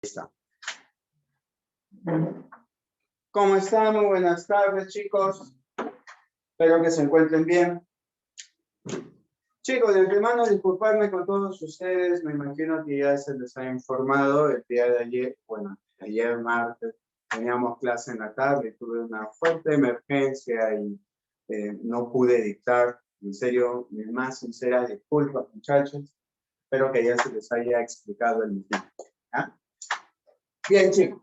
Está. ¿Cómo están? Muy buenas tardes, chicos. Espero que se encuentren bien. Chicos, de antemano, disculparme con todos ustedes. Me imagino que ya se les ha informado el día de ayer. Bueno, ayer martes teníamos clase en la tarde. Tuve una fuerte emergencia y no pude dictar. En serio, mis más sinceras disculpas, muchachos. Espero que ya se les haya explicado el motivo. ¿Ah? Bien, chicos.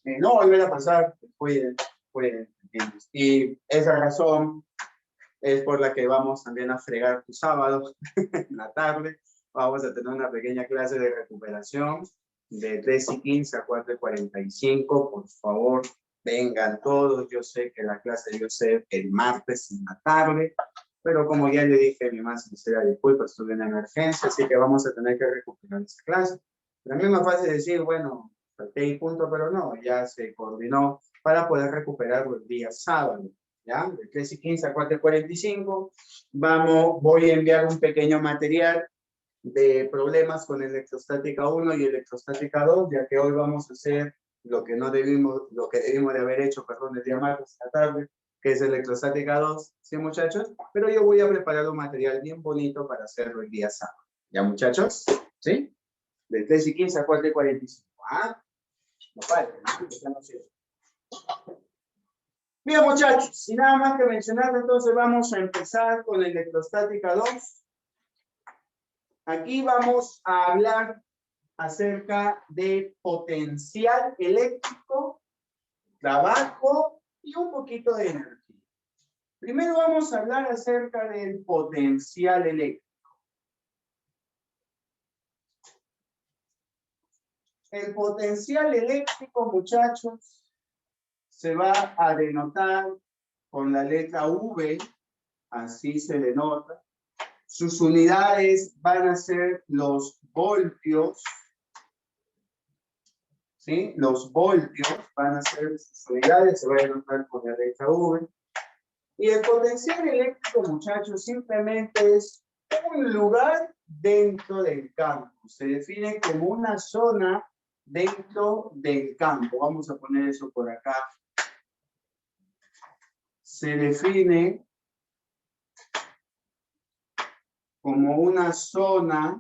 No volver a pasar, cuiden. Y esa razón es por la que vamos también a fregar tu sábado en la tarde. Vamos a tener una pequeña clase de recuperación de 3:15 a 4:45. Por favor, vengan todos. Yo sé que la clase debe ser el martes en la tarde, pero como ya le dije, mi más sincera disculpa, estuve en emergencia, así que vamos a tener que recuperar esa clase. Pero a mí me fácil decir, bueno, falté y punto, pero no, ya se coordinó para poder recuperarlo el día sábado, ¿ya? De 3:15 a 4:45, voy a enviar un pequeño material de problemas con electrostática 1 y electrostática 2, ya que hoy vamos a hacer lo que debimos de haber hecho, perdón, el día martes a la tarde, que es electrostática 2, ¿sí, muchachos? Pero yo voy a preparar un material bien bonito para hacerlo el día sábado, ¿ya, muchachos? ¿Sí? De 3:15 a 4:45, ¿ah? No falta, ¿no? Bien, muchachos, sin nada más que mencionar, entonces vamos a empezar con electrostática 2. Aquí vamos a hablar acerca de potencial eléctrico, trabajo y un poquito de energía. Primero vamos a hablar acerca del potencial eléctrico. El potencial eléctrico, muchachos, se va a denotar con la letra V, así se denota. Sus unidades van a ser los voltios, ¿sí? Los voltios van a ser sus unidades, se va a denotar con la letra V. Y el potencial eléctrico, muchachos, simplemente es un lugar dentro del campo. Se define como una zona dentro del campo. Vamos a poner eso por acá. Se define como una zona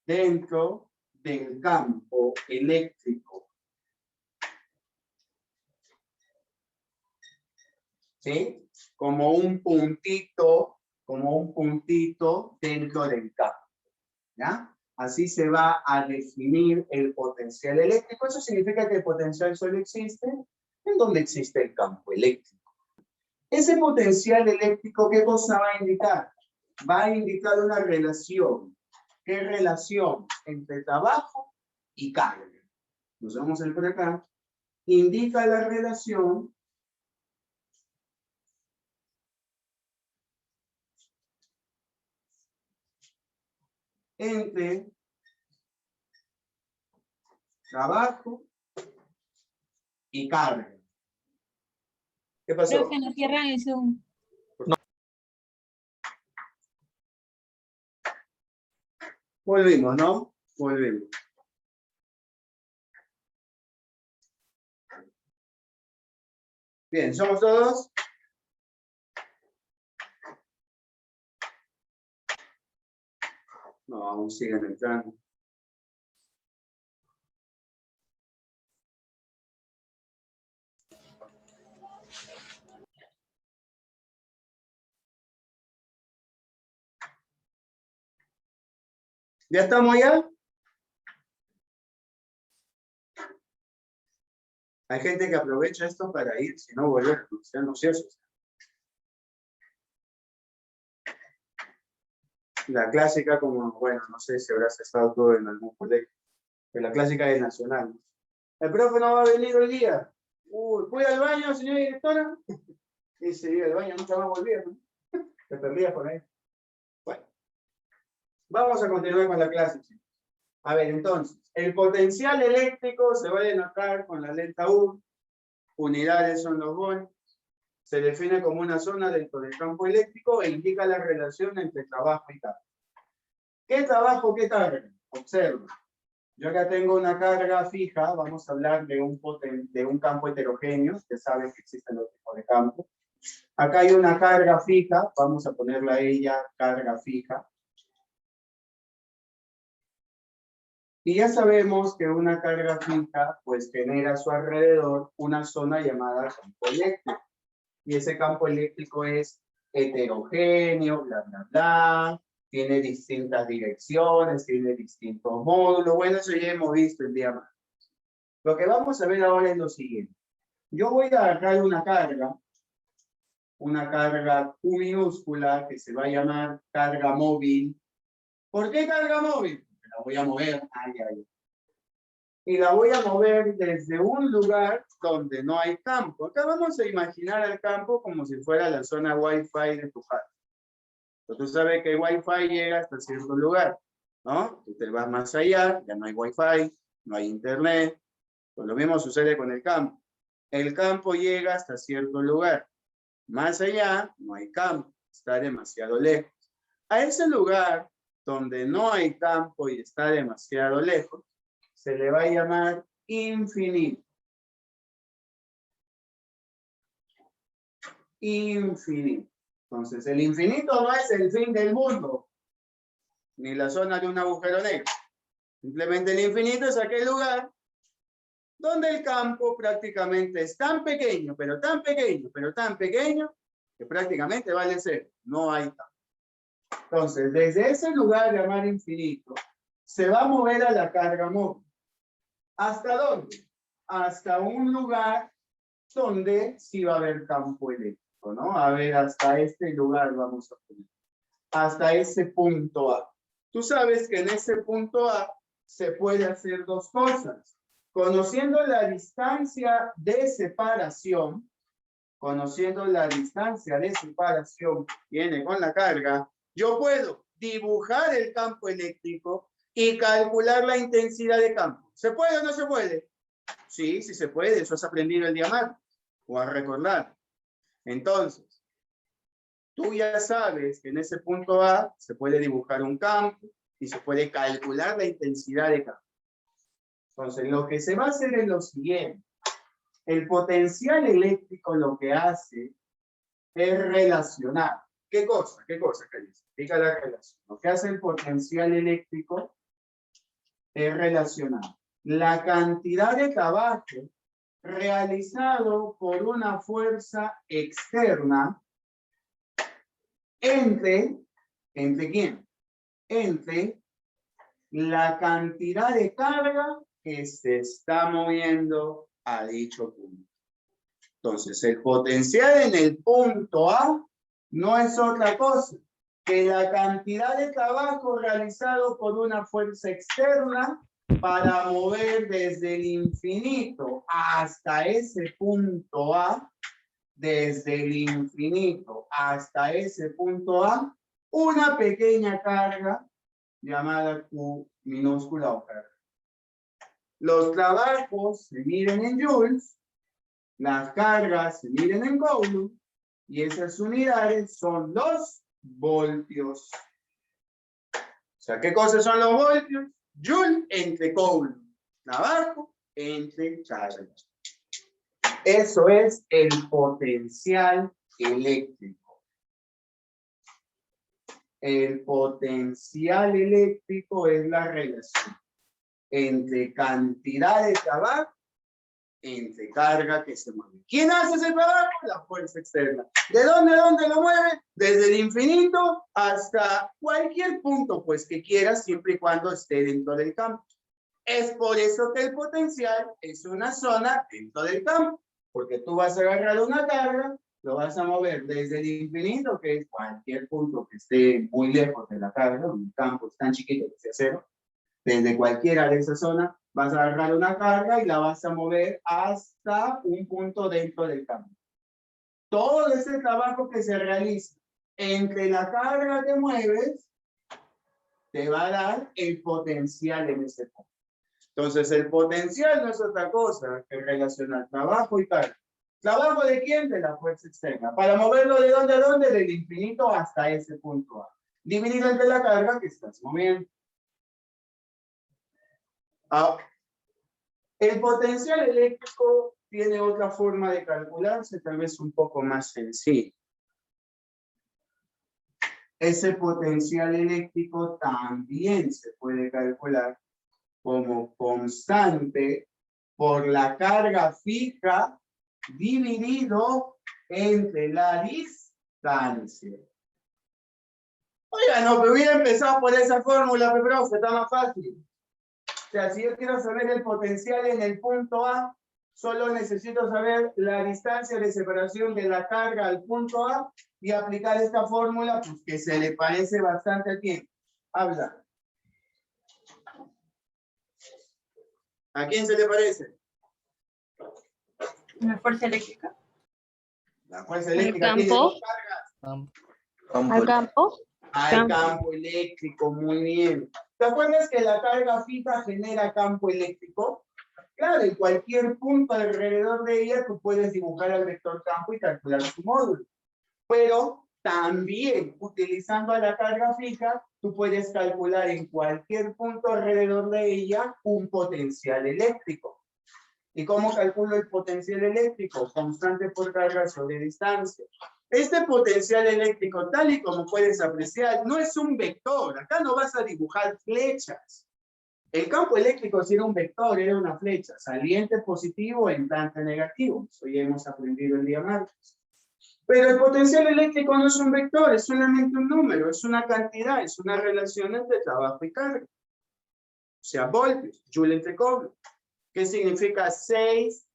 dentro del campo eléctrico. ¿Sí? Como un puntito dentro del campo. ¿Ya? Así se va a definir el potencial eléctrico. Eso significa que el potencial solo existe en donde existe el campo eléctrico. Ese potencial eléctrico, ¿qué cosa va a indicar? Va a indicar una relación. ¿Qué relación? Entre trabajo y carga. Nos vamos a ir por acá. Indica la relación entre trabajo y carga. ¿Qué pasó? Creo que no cierran el Zoom. No. Volvimos, ¿no? Volvimos. Bien, ¿somos todos? No, aún siguen entrando. ¿Ya estamos allá? Hay gente que aprovecha esto para ir, si no volver, sean ociosos. La clásica, como, bueno, no sé si habrás estado todo en algún colegio, pero la clásica es nacional. El profe no va a venir hoy día. ¿Voy al baño, señora directora? Y se iba al baño, nunca más volvía, ¿no? Te perdías por ahí. Bueno, vamos a continuar con la clase, chicos. A ver, entonces, el potencial eléctrico se va a denotar con la letra U. Unidades son los voltios. Se define como una zona dentro del campo eléctrico e indica la relación entre trabajo y carga. ¿Qué trabajo, qué carga? Observa. Yo acá tengo una carga fija, vamos a hablar de un campo heterogéneo, que saben que existen los tipos de campos. Acá hay una carga fija, vamos a ponerla a ella carga fija. Y ya sabemos que una carga fija pues genera a su alrededor una zona llamada campo eléctrico. Y ese campo eléctrico es heterogéneo, bla, bla, bla, tiene distintas direcciones, tiene distintos módulos. Bueno, eso ya hemos visto el día más. Lo que vamos a ver ahora es lo siguiente. Yo voy a agarrar una carga Q minúscula que se va a llamar carga móvil. ¿Por qué carga móvil? Porque la voy a mover. Y la voy a mover desde un lugar donde no hay campo. Acá vamos a imaginar el campo como si fuera la zona Wi-Fi de tu casa. Entonces, tú sabes que el Wi-Fi llega hasta cierto lugar, ¿no? Tú te vas más allá, ya no hay Wi-Fi, no hay internet. Pues lo mismo sucede con el campo. El campo llega hasta cierto lugar. Más allá, no hay campo, está demasiado lejos. A ese lugar donde no hay campo y está demasiado lejos, se le va a llamar infinito. Infinito. Entonces, el infinito no es el fin del mundo, ni la zona de un agujero negro. Simplemente el infinito es aquel lugar donde el campo prácticamente es tan pequeño, pero tan pequeño, pero tan pequeño, que prácticamente vale cero. No hay campo. Entonces, desde ese lugar llamado infinito, se va a mover a la carga móvil. ¿Hasta dónde? Hasta un lugar donde sí va a haber campo eléctrico, ¿no? A ver, hasta este lugar vamos a poner. Hasta ese punto A. Tú sabes que en ese punto A se puede hacer dos cosas. Conociendo la distancia de separación, que viene con la carga, yo puedo dibujar el campo eléctrico y calcular la intensidad de campo. ¿Se puede o no se puede? Sí, sí se puede. Eso has aprendido el día martes o a recordar. Entonces, tú ya sabes que en ese punto A se puede dibujar un campo y se puede calcular la intensidad de campo. Entonces, lo que se va a hacer es lo siguiente. El potencial eléctrico lo que hace es relacionar. ¿Qué cosa? ¿Qué cosa? ¿Qué dice? Explica la relación. Lo que hace el potencial eléctrico es relacionar la cantidad de trabajo realizado por una fuerza externa ¿entre quién? Entre la cantidad de carga que se está moviendo a dicho punto. Entonces, el potencial en el punto A no es otra cosa que la cantidad de trabajo realizado por una fuerza externa para mover desde el infinito hasta ese punto A, desde el infinito hasta ese punto A, una pequeña carga llamada Q minúscula o carga. Los trabajos se miden en joules, las cargas se miden en coulomb, y esas unidades son los voltios. O sea, ¿qué cosas son los voltios? Joule entre coulomb. Trabajo entre carga. Eso es el potencial eléctrico. El potencial eléctrico es la relación entre cantidad de trabajo entre carga que se mueve. ¿Quién hace ese trabajo? La fuerza externa. ¿De dónde lo mueve? Desde el infinito hasta cualquier punto, pues que quieras, siempre y cuando esté dentro del campo. Es por eso que el potencial es una zona dentro del campo, porque tú vas a agarrar una carga, lo vas a mover desde el infinito, que es cualquier punto que esté muy lejos de la carga, un campo tan chiquito que sea cero, desde cualquiera de esas zonas, vas a agarrar una carga y la vas a mover hasta un punto dentro del campo. Todo ese trabajo que se realiza entre la carga que mueves, te va a dar el potencial en ese punto. Entonces, el potencial no es otra cosa que relacionar trabajo y carga. ¿Trabajo de quién? De la fuerza externa. Para moverlo de dónde a dónde, del infinito hasta ese punto A. Dividido entre la carga que estás moviendo. Ah, el potencial eléctrico tiene otra forma de calcularse, tal vez un poco más sencilla. Ese potencial eléctrico también se puede calcular como constante por la carga fija dividido entre la distancia. Oiga, no, pero hubiera empezado por esa fórmula, pero está más fácil. O sea, si yo quiero saber el potencial en el punto A, solo necesito saber la distancia de separación de la carga al punto A y aplicar esta fórmula, pues que se le parece bastante a quién. Habla. ¿A quién se le parece? ¿La fuerza eléctrica? La fuerza eléctrica ¿Al tiene campo? dos cargas. ¿Al campo? Al campo eléctrico, muy bien. ¿Te acuerdas que la carga fija genera campo eléctrico? Claro, en cualquier punto alrededor de ella tú puedes dibujar el vector campo y calcular su módulo. Pero también, utilizando a la carga fija, tú puedes calcular en cualquier punto alrededor de ella un potencial eléctrico. ¿Y cómo calculo el potencial eléctrico? Constante por carga sobre distancia. Este potencial eléctrico, tal y como puedes apreciar, no es un vector. Acá no vas a dibujar flechas. El campo eléctrico sí era un vector, era una flecha, saliente positivo, entrante negativo. Eso ya hemos aprendido el día martes. Pero el potencial eléctrico no es un vector, es solamente un número, es una cantidad, es una relación entre trabajo y carga. O sea, voltios, joule entre cobre. ¿Qué significa 6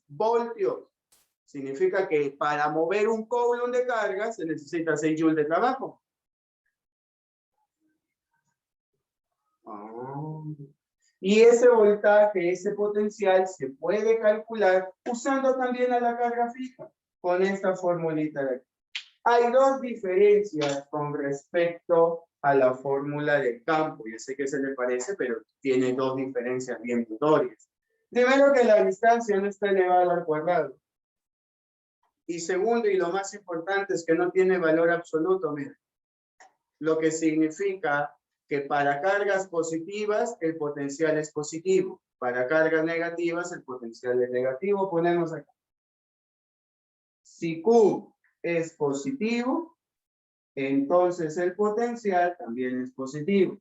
voltios? Significa que para mover un coulomb de carga se necesita 6 joules de trabajo. Y ese voltaje, ese potencial se puede calcular usando también a la carga fija, con esta formulita de aquí. Hay dos diferencias con respecto a la fórmula del campo. Yo sé que se le parece, pero tiene dos diferencias bien notorias. Primero, que la distancia no está elevada al cuadrado. Y segundo, y lo más importante, es que no tiene valor absoluto, mira. Lo que significa que para cargas positivas el potencial es positivo. Para cargas negativas el potencial es negativo. Ponemos acá. Si Q es positivo, entonces el potencial también es positivo.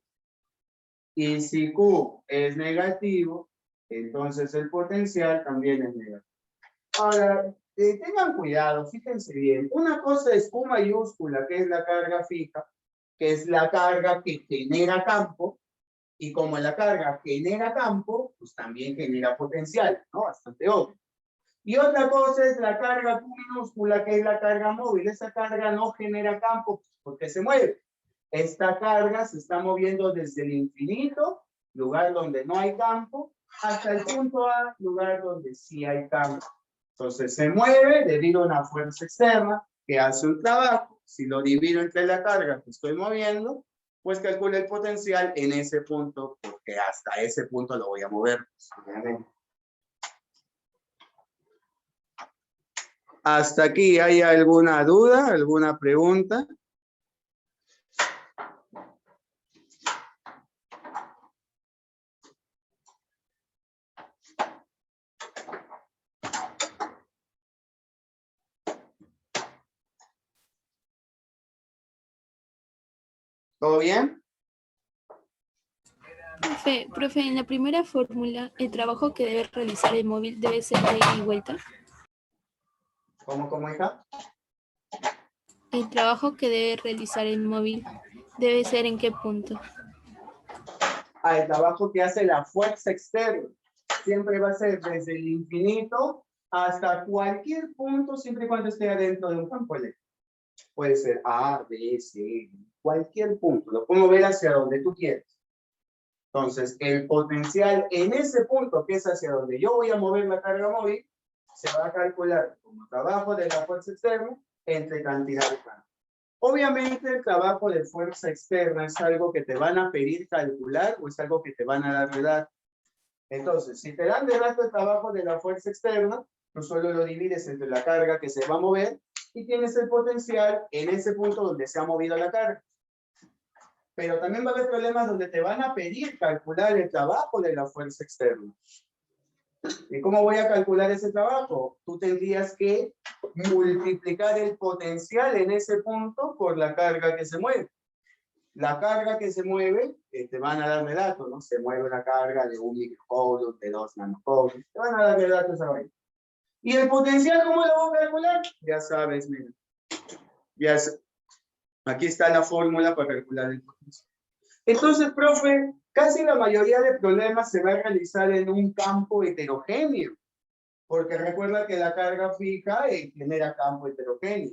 Y si Q es negativo, entonces el potencial también es negativo. Ahora, tengan cuidado, fíjense bien. Una cosa es Q mayúscula, que es la carga fija, que es la carga que genera campo, y como la carga genera campo, pues también genera potencial, ¿no? Bastante obvio. Y otra cosa es la carga Q minúscula, que es la carga móvil. Esa carga no genera campo porque se mueve. Esta carga se está moviendo desde el infinito, lugar donde no hay campo, hasta el punto A, lugar donde sí hay campo. Entonces se mueve debido a una fuerza externa que hace un trabajo. Si lo divido entre la carga que estoy moviendo, pues calculo el potencial en ese punto, porque hasta ese punto lo voy a mover. ¿Hasta aquí hay alguna duda, alguna pregunta? ¿Todo bien? Profe, en la primera fórmula, el trabajo que debe realizar el móvil debe ser de ida y vuelta. ¿Cómo, hija? El trabajo que debe realizar el móvil debe ser ¿en qué punto? El trabajo que hace la fuerza externa. Siempre va a ser desde el infinito hasta cualquier punto, siempre y cuando esté adentro de un campo eléctrico. Puede ser A, B, C, cualquier punto. Lo puedo ver hacia donde tú quieras. Entonces, el potencial en ese punto, que es hacia donde yo voy a mover la carga móvil, se va a calcular como trabajo de la fuerza externa entre cantidad de campo. Obviamente, el trabajo de fuerza externa es algo que te van a pedir calcular o es algo que te van a dar de dato. Entonces, si te dan de dato el trabajo de la fuerza externa, tú solo lo divides entre la carga que se va a mover y tienes el potencial en ese punto donde se ha movido la carga. Pero también va a haber problemas donde te van a pedir calcular el trabajo de la fuerza externa. ¿Y cómo voy a calcular ese trabajo? Tú tendrías que multiplicar el potencial en ese punto por la carga que se mueve. La carga que se mueve, te van a dar de datos, ¿no? Se mueve una carga de 1 microcoulomb, de 2 nanocoulombs, te van a dar de datos ahí. ¿Y el potencial cómo lo voy a calcular? Ya sabes, mira. Aquí está la fórmula para calcular el potencial. Entonces, profe, casi la mayoría de problemas se va a realizar en un campo heterogéneo, porque recuerda que la carga fija genera campo heterogéneo.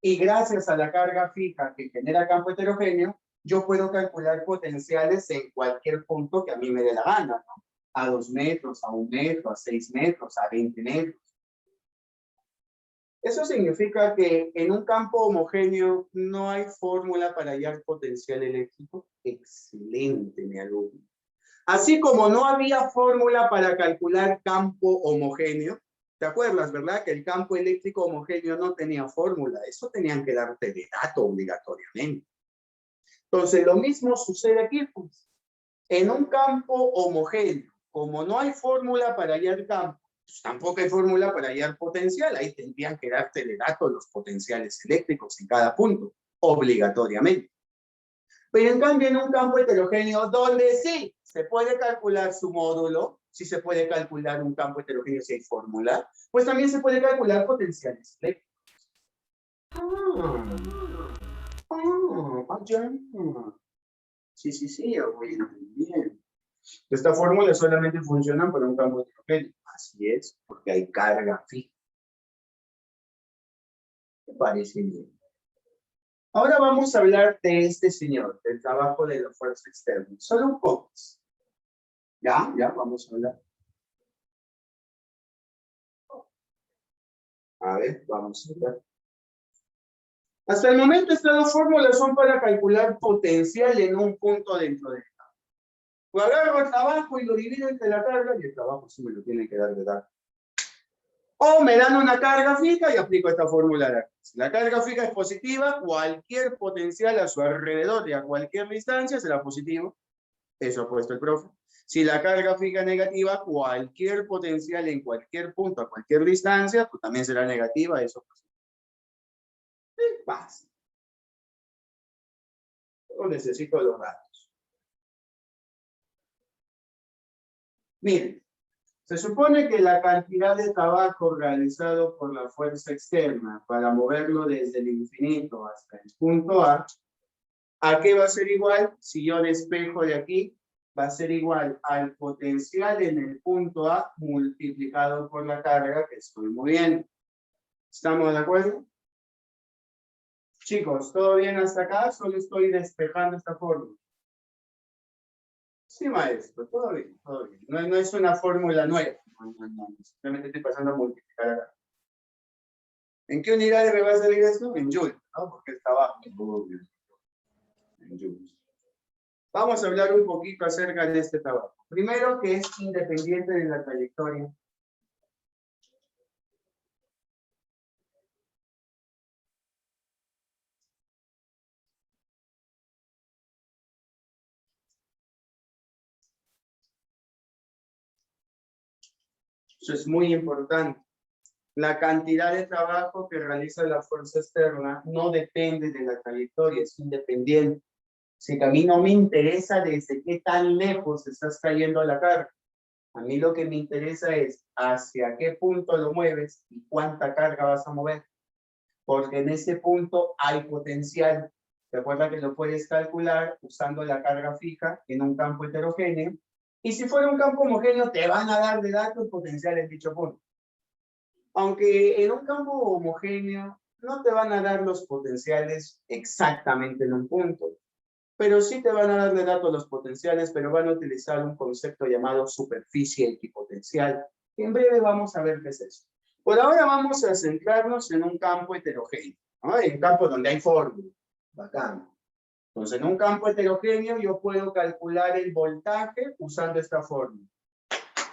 Y gracias a la carga fija que genera campo heterogéneo, yo puedo calcular potenciales en cualquier punto que a mí me dé la gana, ¿no? A 2 metros, a 1 metro, a 6 metros, a 20 metros. Eso significa que en un campo homogéneo no hay fórmula para hallar potencial eléctrico. Excelente, mi alumno. Así como no había fórmula para calcular campo homogéneo, ¿te acuerdas, verdad? Que el campo eléctrico homogéneo no tenía fórmula. Eso tenían que darte de dato obligatoriamente. Entonces, lo mismo sucede aquí, pues. En un campo homogéneo, como no hay fórmula para hallar campo, pues tampoco hay fórmula para hallar potencial. Ahí tendrían que darte de datos los potenciales eléctricos en cada punto, obligatoriamente. Pero en cambio, en un campo heterogéneo, donde sí se puede calcular su módulo, sí se puede calcular un campo heterogéneo si hay fórmula, pues también se puede calcular potenciales eléctricos. Ya. Sí, ya voy bien. Esta fórmula solamente funciona para un campo heterogéneo. Así es, porque hay carga fija. ¿Te parece bien? Ahora vamos a hablar de este señor, del trabajo de la fuerza externa. Solo un poco. Ya, vamos a hablar. A ver, vamos a hablar. Hasta el momento estas dos fórmulas son para calcular potencial en un punto dentro del campo. Pues agarro el trabajo y lo divido entre la carga y el trabajo sí me lo tiene que dar de dar. O me dan una carga fija y aplico esta fórmula de aquí. Si la carga fija es positiva, cualquier potencial a su alrededor y a cualquier distancia será positivo. Eso ha puesto el profe. Si la carga fija es negativa, cualquier potencial en cualquier punto, a cualquier distancia, pues también será negativa. Eso pasa. Yo necesito los datos. Miren, se supone que la cantidad de trabajo realizado por la fuerza externa para moverlo desde el infinito hasta el punto ¿a qué va a ser igual? Si yo despejo de aquí, va a ser igual al potencial en el punto A multiplicado por la carga que estoy moviendo. ¿Estamos de acuerdo? Chicos, ¿todo bien hasta acá? Solo estoy despejando esta fórmula. Sí, maestro, todo bien, todo bien. No es una fórmula nueva. No. Simplemente estoy pasando a multiplicar acá. ¿En qué unidades me va a salir esto? En joules, ¿no? Porque está abajo. En joules. Vamos a hablar un poquito acerca de este trabajo. Primero, que es independiente de la trayectoria. Eso es muy importante. La cantidad de trabajo que realiza la fuerza externa no depende de la trayectoria, es independiente. Si a mí no me interesa desde qué tan lejos estás cayendo a la carga. A mí lo que me interesa es hacia qué punto lo mueves y cuánta carga vas a mover. Porque en ese punto hay potencial. Recuerda que lo puedes calcular usando la carga fija en un campo heterogéneo. Y si fuera un campo homogéneo, te van a dar de datos potenciales en dicho punto. Aunque en un campo homogéneo no te van a dar los potenciales exactamente en un punto, pero sí te van a dar de datos los potenciales, pero van a utilizar un concepto llamado superficie equipotencial, que en breve vamos a ver qué es eso. Por ahora vamos a centrarnos en un campo heterogéneo, ¿no? En un campo donde hay fórmula. Bacán. Entonces, en un campo heterogéneo yo puedo calcular el voltaje usando esta fórmula.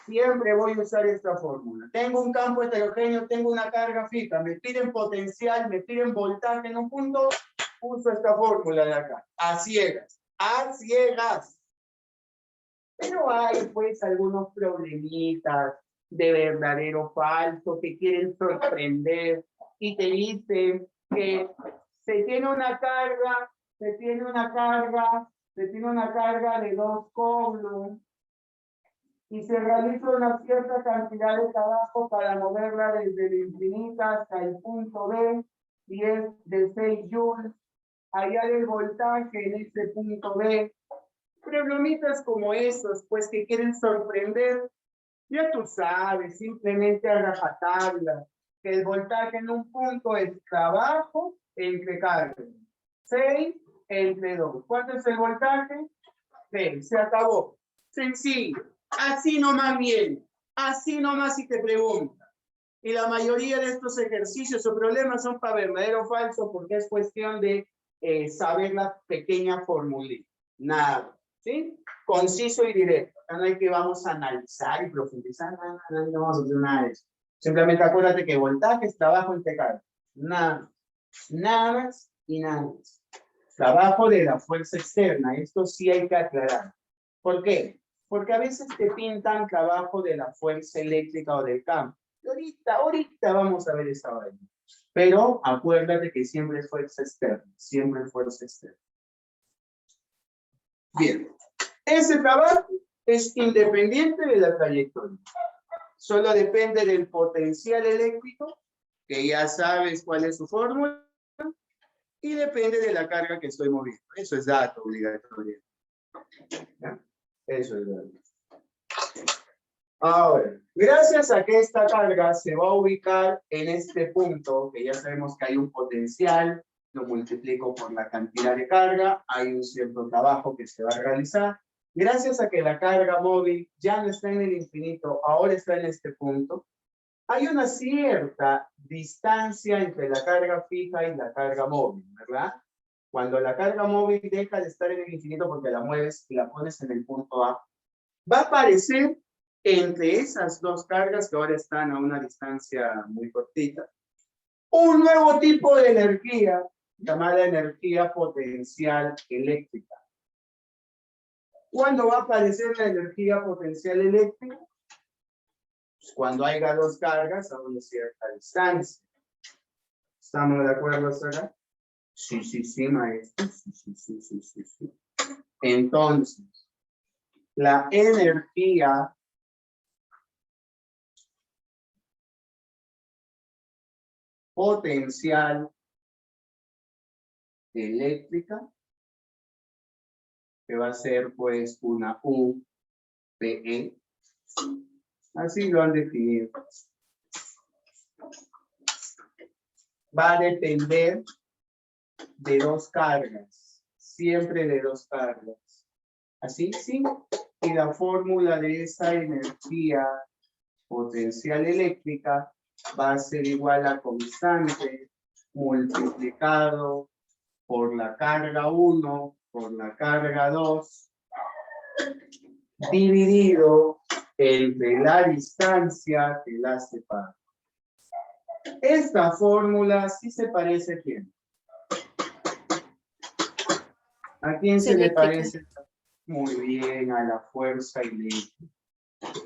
Siempre voy a usar esta fórmula. Tengo un campo heterogéneo, tengo una carga fija, me piden potencial, me piden voltaje en un punto, uso esta fórmula de acá, a ciegas. a ciegas. Pero hay pues algunos problemitas de verdadero o falso que quieren sorprender y te dicen que se tiene una carga, se tiene una carga de 2 coulombs y se realiza una cierta cantidad de trabajo para moverla desde el infinito hasta el punto B y es de 6 joules. Allá el voltaje en ese punto B. Problemitas como esos, pues que quieren sorprender, ya tú sabes, simplemente a rajatabla, que el voltaje en un punto es trabajo entre carga. 6 entre 2. ¿Cuánto es el voltaje? 6. Se acabó. Sencillo. Así nomás bien. Así nomás si te preguntan. Y la mayoría de estos ejercicios o problemas son para verdadero o falso porque es cuestión de saber la pequeña formulita. Nada. ¿Sí? Conciso y directo. Acá no hay que vamos a analizar y profundizar. No vamos a hacer nada de eso. Simplemente acuérdate que voltaje es trabajo entre carga. Nada. Nada más y nada más. Trabajo de la fuerza externa. Esto sí hay que aclarar. ¿Por qué? Porque a veces te pintan trabajo de la fuerza eléctrica o del campo. Ahorita vamos a ver esa vaina. Pero acuérdate que siempre es fuerza externa. Siempre es fuerza externa. Bien. Ese trabajo es independiente de la trayectoria. Solo depende del potencial eléctrico, que ya sabes cuál es su fórmula, y depende de la carga que estoy moviendo. Eso es dato obligatorio. ¿Ya? Eso es dato. Ahora, gracias a que esta carga se va a ubicar en este punto, que ya sabemos que hay un potencial, lo multiplico por la cantidad de carga, hay un cierto trabajo que se va a realizar. Gracias a que la carga móvil ya no está en el infinito, ahora está en este punto, hay una cierta distancia entre la carga fija y la carga móvil, ¿verdad? Cuando la carga móvil deja de estar en el infinito porque la mueves y la pones en el punto A, va a aparecer entre esas dos cargas que ahora están a una distancia muy cortita, un nuevo tipo de energía llamada energía potencial eléctrica. ¿Cuándo va a aparecer la energía potencial eléctrica? Pues cuando haya dos cargas a una cierta distancia. ¿Estamos de acuerdo hasta acá? Sí, maestro. Sí. Entonces, la energía potencial eléctrica, que va a ser pues una UPE, así lo han definido. Va a depender de dos cargas, siempre de dos cargas. ¿Así? Sí. Y la fórmula de esa energía potencial eléctrica va a ser igual a constante multiplicado por la carga 1 por la carga 2 dividido entre la distancia que la separa. Esta fórmula sí se parece a quién. ¿A quién se le parece? Muy bien, a la fuerza eléctrica.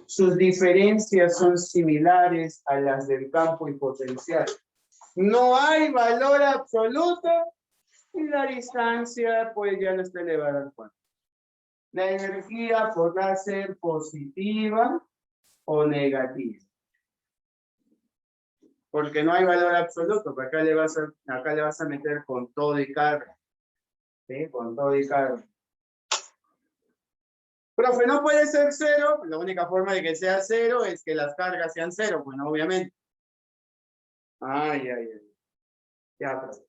Sus diferencias son similares a las del campo y potencial. No hay valor absoluto y la distancia pues ya no está elevada al cuadrado. La energía podrá ser positiva o negativa. Porque no hay valor absoluto, porque acá le vas a meter con todo y carga. ¿Sí? Con todo y carga. Profe, no puede ser cero. La única forma de que sea cero es que las cargas sean cero, bueno, obviamente. Ay. Ya, profe.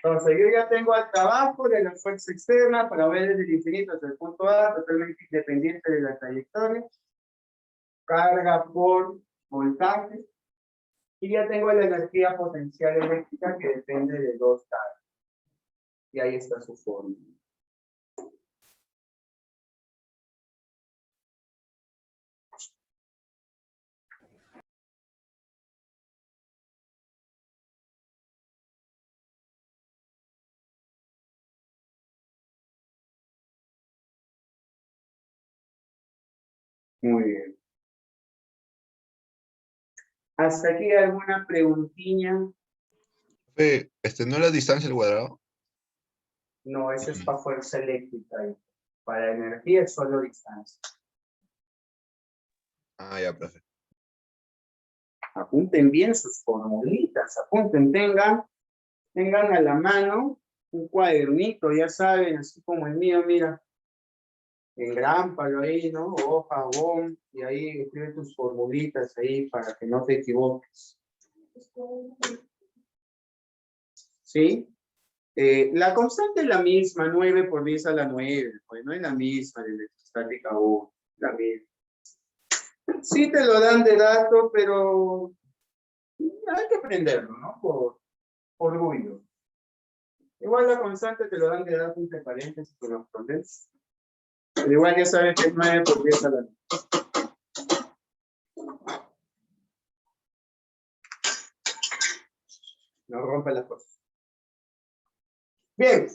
Entonces, yo ya tengo el trabajo de la fuerza externa para ver desde el infinito hasta el punto A, totalmente independiente de la trayectoria. Carga por voltaje. Y ya tengo la energía potencial eléctrica que depende de dos cargas. Y ahí está su fórmula. Muy bien. ¿Hasta aquí alguna preguntilla? ¿No es la distancia al cuadrado? No, eso es para fuerza eléctrica. Para energía es solo distancia. Ah, ya, profe. Apunten bien sus formulitas, apunten, tengan a la mano un cuadernito, ya saben, así como el mío, mira, engrámpalo ahí, ¿no? Hoja, bom, y ahí escribe tus formulitas ahí para que no te equivoques. ¿Sí? La constante es la misma, 9 por 10 a la 9, pues no es la misma de electrostática 1, la misma. Sí te lo dan de dato, pero hay que aprenderlo, ¿no? Por orgullo. Igual la constante te lo dan de dato entre paréntesis con los problemas. Pero igual ya sabes que es 9 por 10 a la 9. No rompa las cosas. Bien.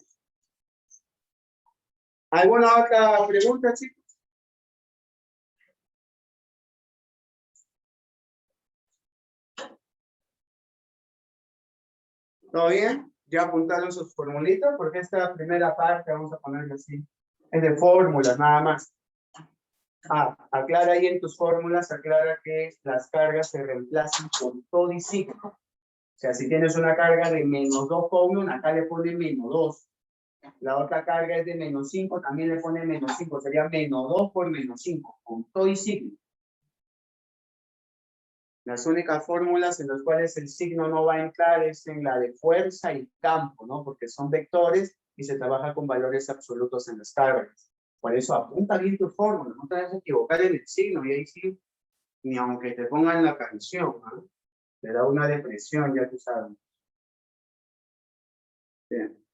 ¿Alguna otra pregunta, chicos? ¿Todo bien? Ya apuntaron sus formulitas, porque esta primera parte, vamos a ponerlo así, es de fórmulas nada más. Ah, aclara ahí en tus fórmulas, aclara que las cargas se reemplazan por todo y signo. O sea, si tienes una carga de -2 con acá le pone -2. La otra carga es de -5, también le pone -5. Sería -2 por -5, con todo y signo. Las únicas fórmulas en las cuales el signo no va a entrar es en la de fuerza y campo, ¿no? Porque son vectores y se trabaja con valores absolutos en las cargas. Por eso apunta bien tu fórmula, no te vas a equivocar en el signo y ahí sí, ni aunque te pongan la canción, ¿no? Te da una depresión, ya tú sabes. Bien.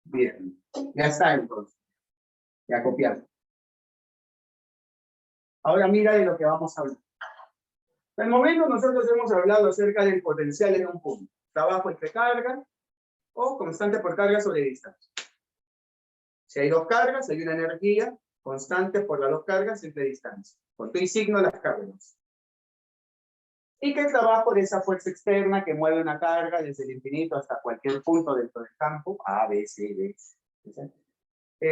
Bien, ya está entonces. Ya copiado. Ahora mira de lo que vamos a hablar. Hasta el momento nosotros hemos hablado acerca del potencial en un punto. Trabajo entre carga o constante por carga sobre distancia. Si hay dos cargas, hay una energía constante por las dos cargas entre distancia. Con tu y signo las cargas. Y que el trabajo de esa fuerza externa que mueve una carga desde el infinito hasta cualquier punto dentro del campo, A, B, C, D,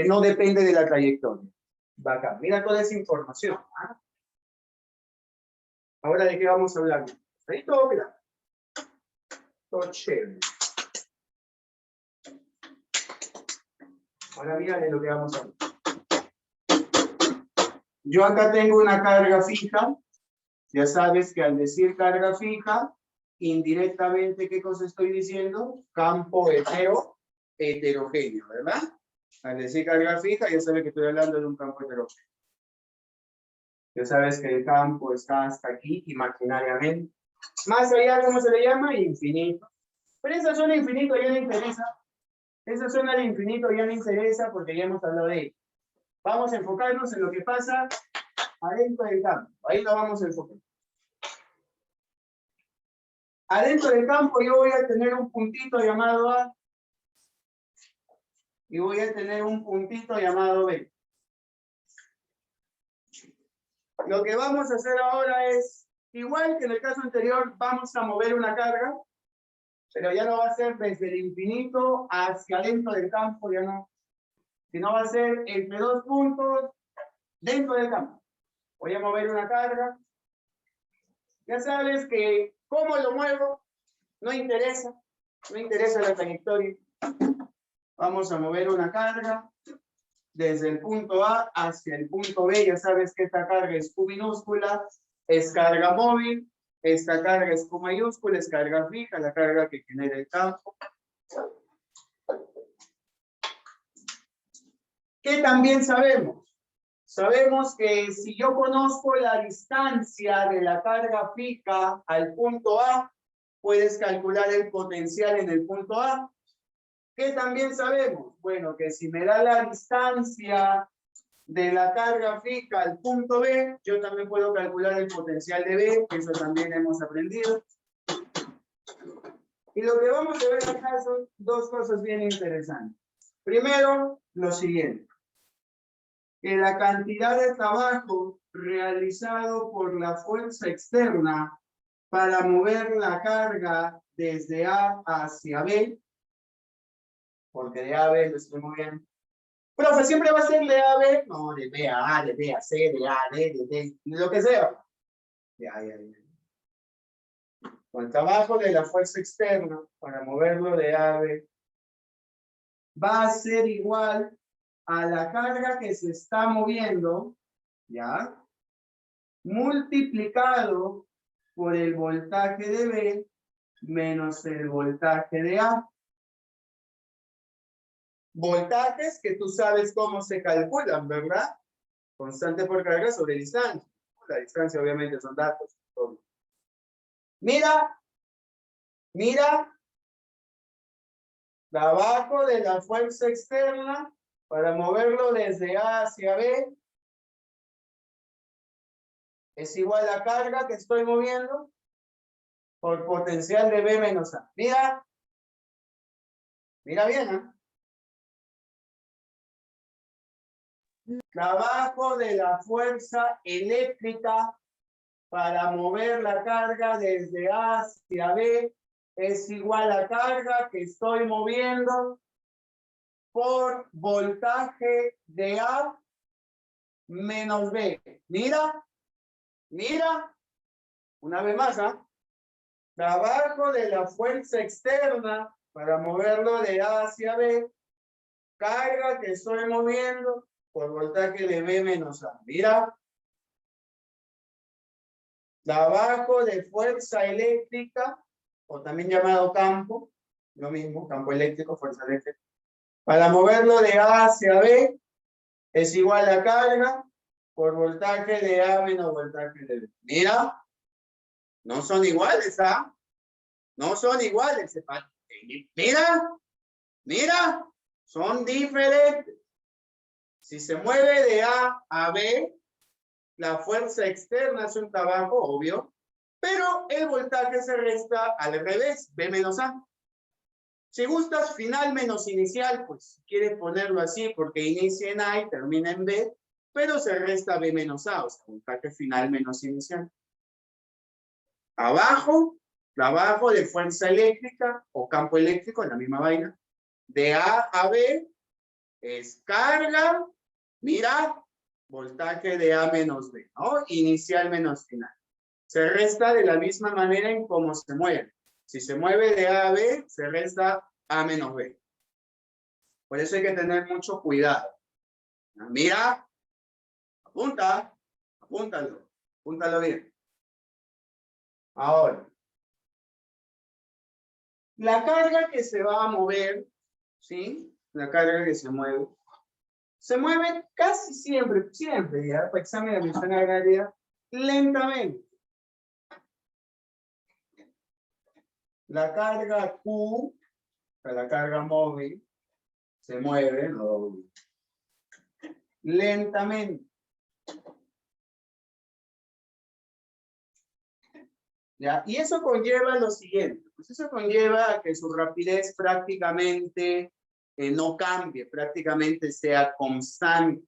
no depende de la trayectoria. Bacán. Mira toda esa información. ¿Ah? Ahora, ¿de qué vamos a hablar? Ahí todo, mira. Todo chévere. Ahora mira de lo que vamos a hablar. Yo acá tengo una carga fija. Ya sabes que al decir carga fija, indirectamente, ¿qué cosa estoy diciendo? Campo heterogéneo, ¿verdad? Al decir carga fija, ya sabes que estoy hablando de un campo heterogéneo. Ya sabes que el campo está hasta aquí, imaginariamente. Más allá, ¿cómo se le llama? Infinito. Pero esa zona infinito ya no interesa. Esa zona de infinito ya no interesa porque ya hemos hablado de ello. Vamos a enfocarnos en lo que pasa adentro del campo. Ahí lo vamos a enfocar. Adentro del campo yo voy a tener un puntito llamado A y voy a tener un puntito llamado B. Lo que vamos a hacer ahora es, igual que en el caso anterior, vamos a mover una carga, pero ya no va a ser desde el infinito hacia adentro del campo, ya no, sino va a ser entre dos puntos dentro del campo. Voy a mover una carga. Ya sabes que cómo lo muevo no interesa la trayectoria. Vamos a mover una carga desde el punto A hacia el punto B. Ya sabes que esta carga es Q minúscula, es carga móvil. Esta carga es Q mayúscula, es carga fija, la carga que genera el campo. ¿Qué también sabemos? Sabemos que si yo conozco la distancia de la carga fija al punto A, puedes calcular el potencial en el punto A. ¿Qué también sabemos? Bueno, que si me da la distancia de la carga fija al punto B, yo también puedo calcular el potencial de B, que eso también hemos aprendido. Y lo que vamos a ver acá son dos cosas bien interesantes. Primero, lo siguiente. Que la cantidad de trabajo realizado por la fuerza externa para mover la carga desde A hacia B, porque de A a B lo estoy moviendo. Profe, ¿siempre va a ser de A a B? No, de B a A, de B a C, de A a D, de D, lo que sea. Ya. Con el trabajo de la fuerza externa para moverlo de A a B, va a ser igual a la carga que se está moviendo, ¿ya? Multiplicado por el voltaje de B menos el voltaje de A. Voltajes que tú sabes cómo se calculan, ¿verdad? Constante por carga sobre distancia. La distancia obviamente son datos. Mira, trabajo de la fuerza externa para moverlo desde A hacia B es igual a carga que estoy moviendo por potencial de B menos A. Mira bien, ¿eh? Trabajo de la fuerza eléctrica para mover la carga desde A hacia B es igual a carga que estoy moviendo por voltaje de A menos B. Mira, una vez más, ¿ah? Trabajo de la fuerza externa para moverlo de A hacia B, carga que estoy moviendo por voltaje de B menos A. Mira. Trabajo de fuerza eléctrica, o también llamado campo, lo mismo, campo eléctrico, fuerza eléctrica. Para moverlo de A hacia B es igual a carga por voltaje de A menos voltaje de B. Mira, no son iguales, ¿ah? No son iguales. Mira, son diferentes. Si se mueve de A a B, la fuerza externa es un trabajo obvio, pero el voltaje se resta al revés, B menos A. Si gustas final menos inicial, pues quieres ponerlo así porque inicia en A y termina en B, pero se resta B menos A, o sea, voltaje final menos inicial. Abajo, trabajo de fuerza eléctrica o campo eléctrico, en la misma vaina. De A a B es carga, mira, voltaje de A menos B, ¿no? Inicial menos final. Se resta de la misma manera en cómo se mueve. Si se mueve de A a B, se resta A menos B. Por eso hay que tener mucho cuidado. Mira, apúntalo bien. Ahora, la carga que se va a mover, ¿sí? La carga que se mueve casi siempre, ya, para examen de admisión agraria, lentamente. La carga Q, la carga móvil, se mueve lentamente. ¿Ya? Y eso conlleva lo siguiente, pues eso conlleva a que su rapidez prácticamente no cambie, prácticamente sea constante.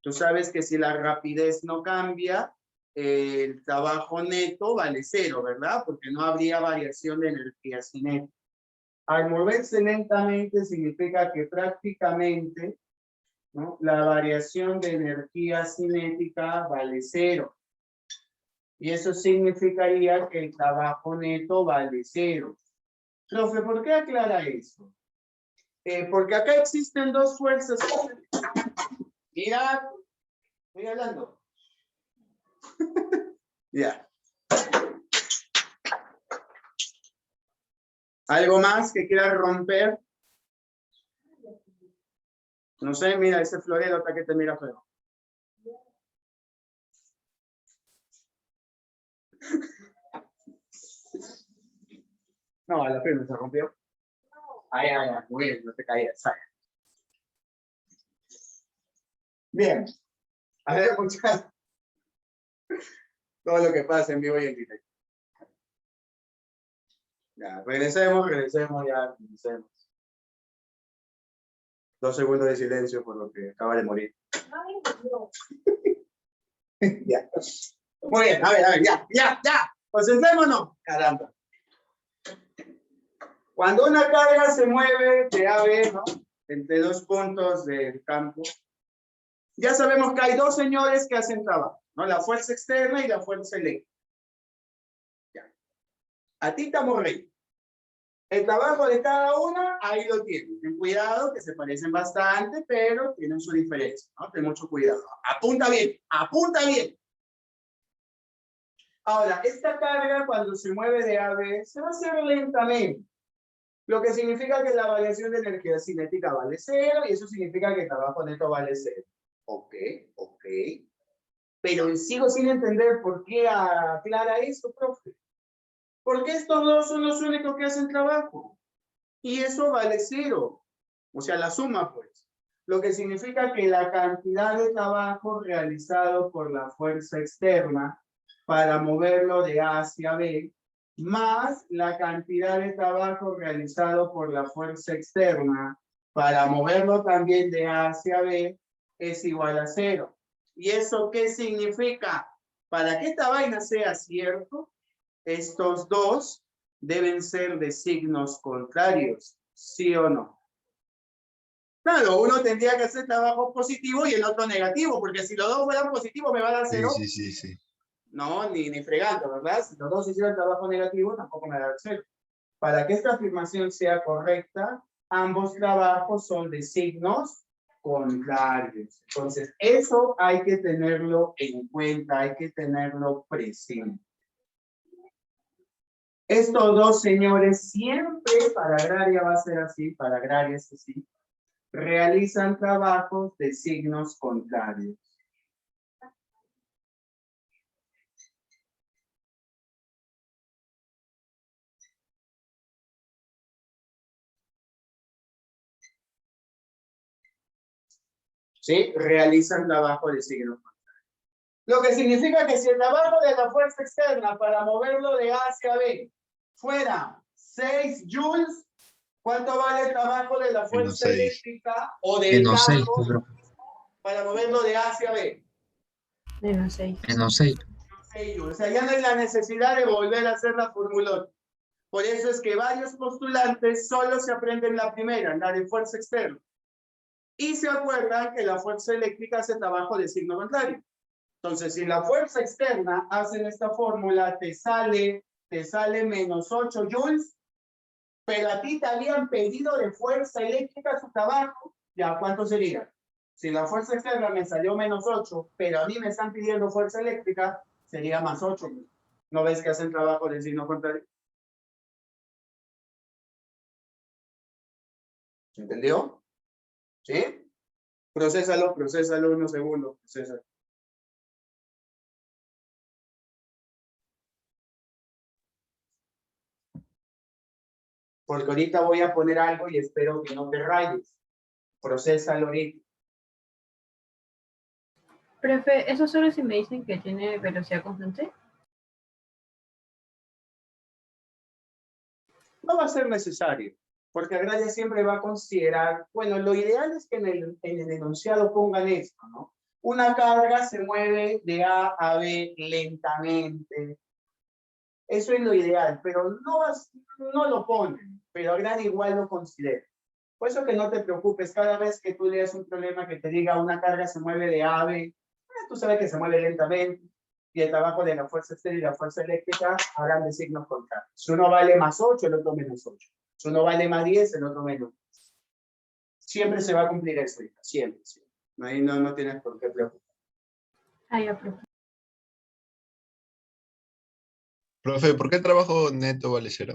Tú sabes que si la rapidez no cambia, el trabajo neto vale cero, ¿verdad? Porque no habría variación de energía cinética. Al moverse lentamente significa que prácticamente, ¿no?, la variación de energía cinética vale cero. Y eso significaría que el trabajo neto vale cero. Profe, ¿por qué aclara eso? Porque acá existen dos fuerzas. Mira, estoy hablando. Ya. ¿Algo más que quieras romper? No sé, mira, ese florero hasta que te mira feo. No, a la firme se rompió. Ay, muy bien, no te caías. Bien. A ver, escuchar todo lo que pasa en vivo y en directo. Ya, regresemos. 2 segundos de silencio por lo que acaba de morir. Ya. Muy bien, a ver, ya. Concentrémonos. Caramba. Cuando una carga se mueve de A a B, ¿no? Entre 2 puntos del campo, ya sabemos que hay 2 señores que hacen trabajo, ¿no? La fuerza externa y la fuerza eléctrica. Ya. A ti te morrí. El trabajo de cada una, ahí lo tienen. Ten cuidado, que se parecen bastante, pero tienen su diferencia, ¿no? Ten mucho cuidado. Apunta bien, apunta bien. Ahora, esta carga cuando se mueve de A a B, se va a hacer lentamente. Lo que significa que la variación de energía cinética vale 0 y eso significa que el trabajo neto vale 0. Ok. Pero sigo sin entender por qué aclara esto, profe. Porque estos 2 son los únicos que hacen trabajo. Y eso vale 0. O sea, la suma, pues. Lo que significa que la cantidad de trabajo realizado por la fuerza externa para moverlo de A hacia B, más la cantidad de trabajo realizado por la fuerza externa para moverlo también de A hacia B, es igual a 0. ¿Y eso qué significa? Para que esta vaina sea cierto, estos 2 deben ser de signos contrarios, ¿sí o no? Claro, uno tendría que hacer trabajo positivo y el otro negativo, porque si los 2 fueran positivos me va a dar 0. Sí. No, ni fregando, ¿verdad? Si los 2 hicieran trabajo negativo, tampoco me va a dar 0. Para que esta afirmación sea correcta, ambos trabajos son de signos contrarios. Entonces, eso hay que tenerlo en cuenta, hay que tenerlo presente. Estos 2 señores siempre, para agraria va a ser así, para agraria es así, realizan trabajos de signos contrarios. ¿Sí? Realizan trabajo de signos contrarios. Lo que significa que si el trabajo de la fuerza externa para moverlo de A hacia B fuera 6 joules, ¿cuánto vale el trabajo de la fuerza eléctrica o del campo para moverlo de A hacia B? Menos 6. O sea, ya no hay la necesidad de volver a hacer la formulota. Por eso es que varios postulantes solo se aprenden la primera, la de fuerza externa. Y se acuerdan que la fuerza eléctrica hace trabajo de signo contrario. Entonces, si la fuerza externa hace en esta fórmula, te sale menos 8 joules, pero a ti te habían pedido de fuerza eléctrica su trabajo, ¿ya cuánto sería? Si la fuerza externa me salió menos 8, pero a mí me están pidiendo fuerza eléctrica, sería más 8. ¿No ves que hacen trabajo de signo contrario? ¿Se entendió? ¿Sí? Procésalo unos segundos. Procésalo. Porque ahorita voy a poner algo y espero que no te rayes. Procésalo ahorita. Profe, ¿eso solo si me dicen que tiene velocidad constante? No va a ser necesario, porque Agraria siempre va a considerar, bueno, lo ideal es que en el enunciado pongan esto, ¿no? Una carga se mueve de A a B lentamente. Eso es lo ideal, pero no lo ponen, pero Agraria igual lo considera. Por eso que no te preocupes, cada vez que tú leas un problema que te diga una carga se mueve de A a B, tú sabes que se mueve lentamente, y el trabajo de la fuerza externa y la fuerza eléctrica harán de signos contrarios. Si uno vale más 8, el otro menos 8. Si uno vale más 10, el otro menos 10. Siempre se va a cumplir eso, siempre. Ahí no tienes por qué preocupar. Ya, profe. Profe, ¿por qué el trabajo neto vale 0?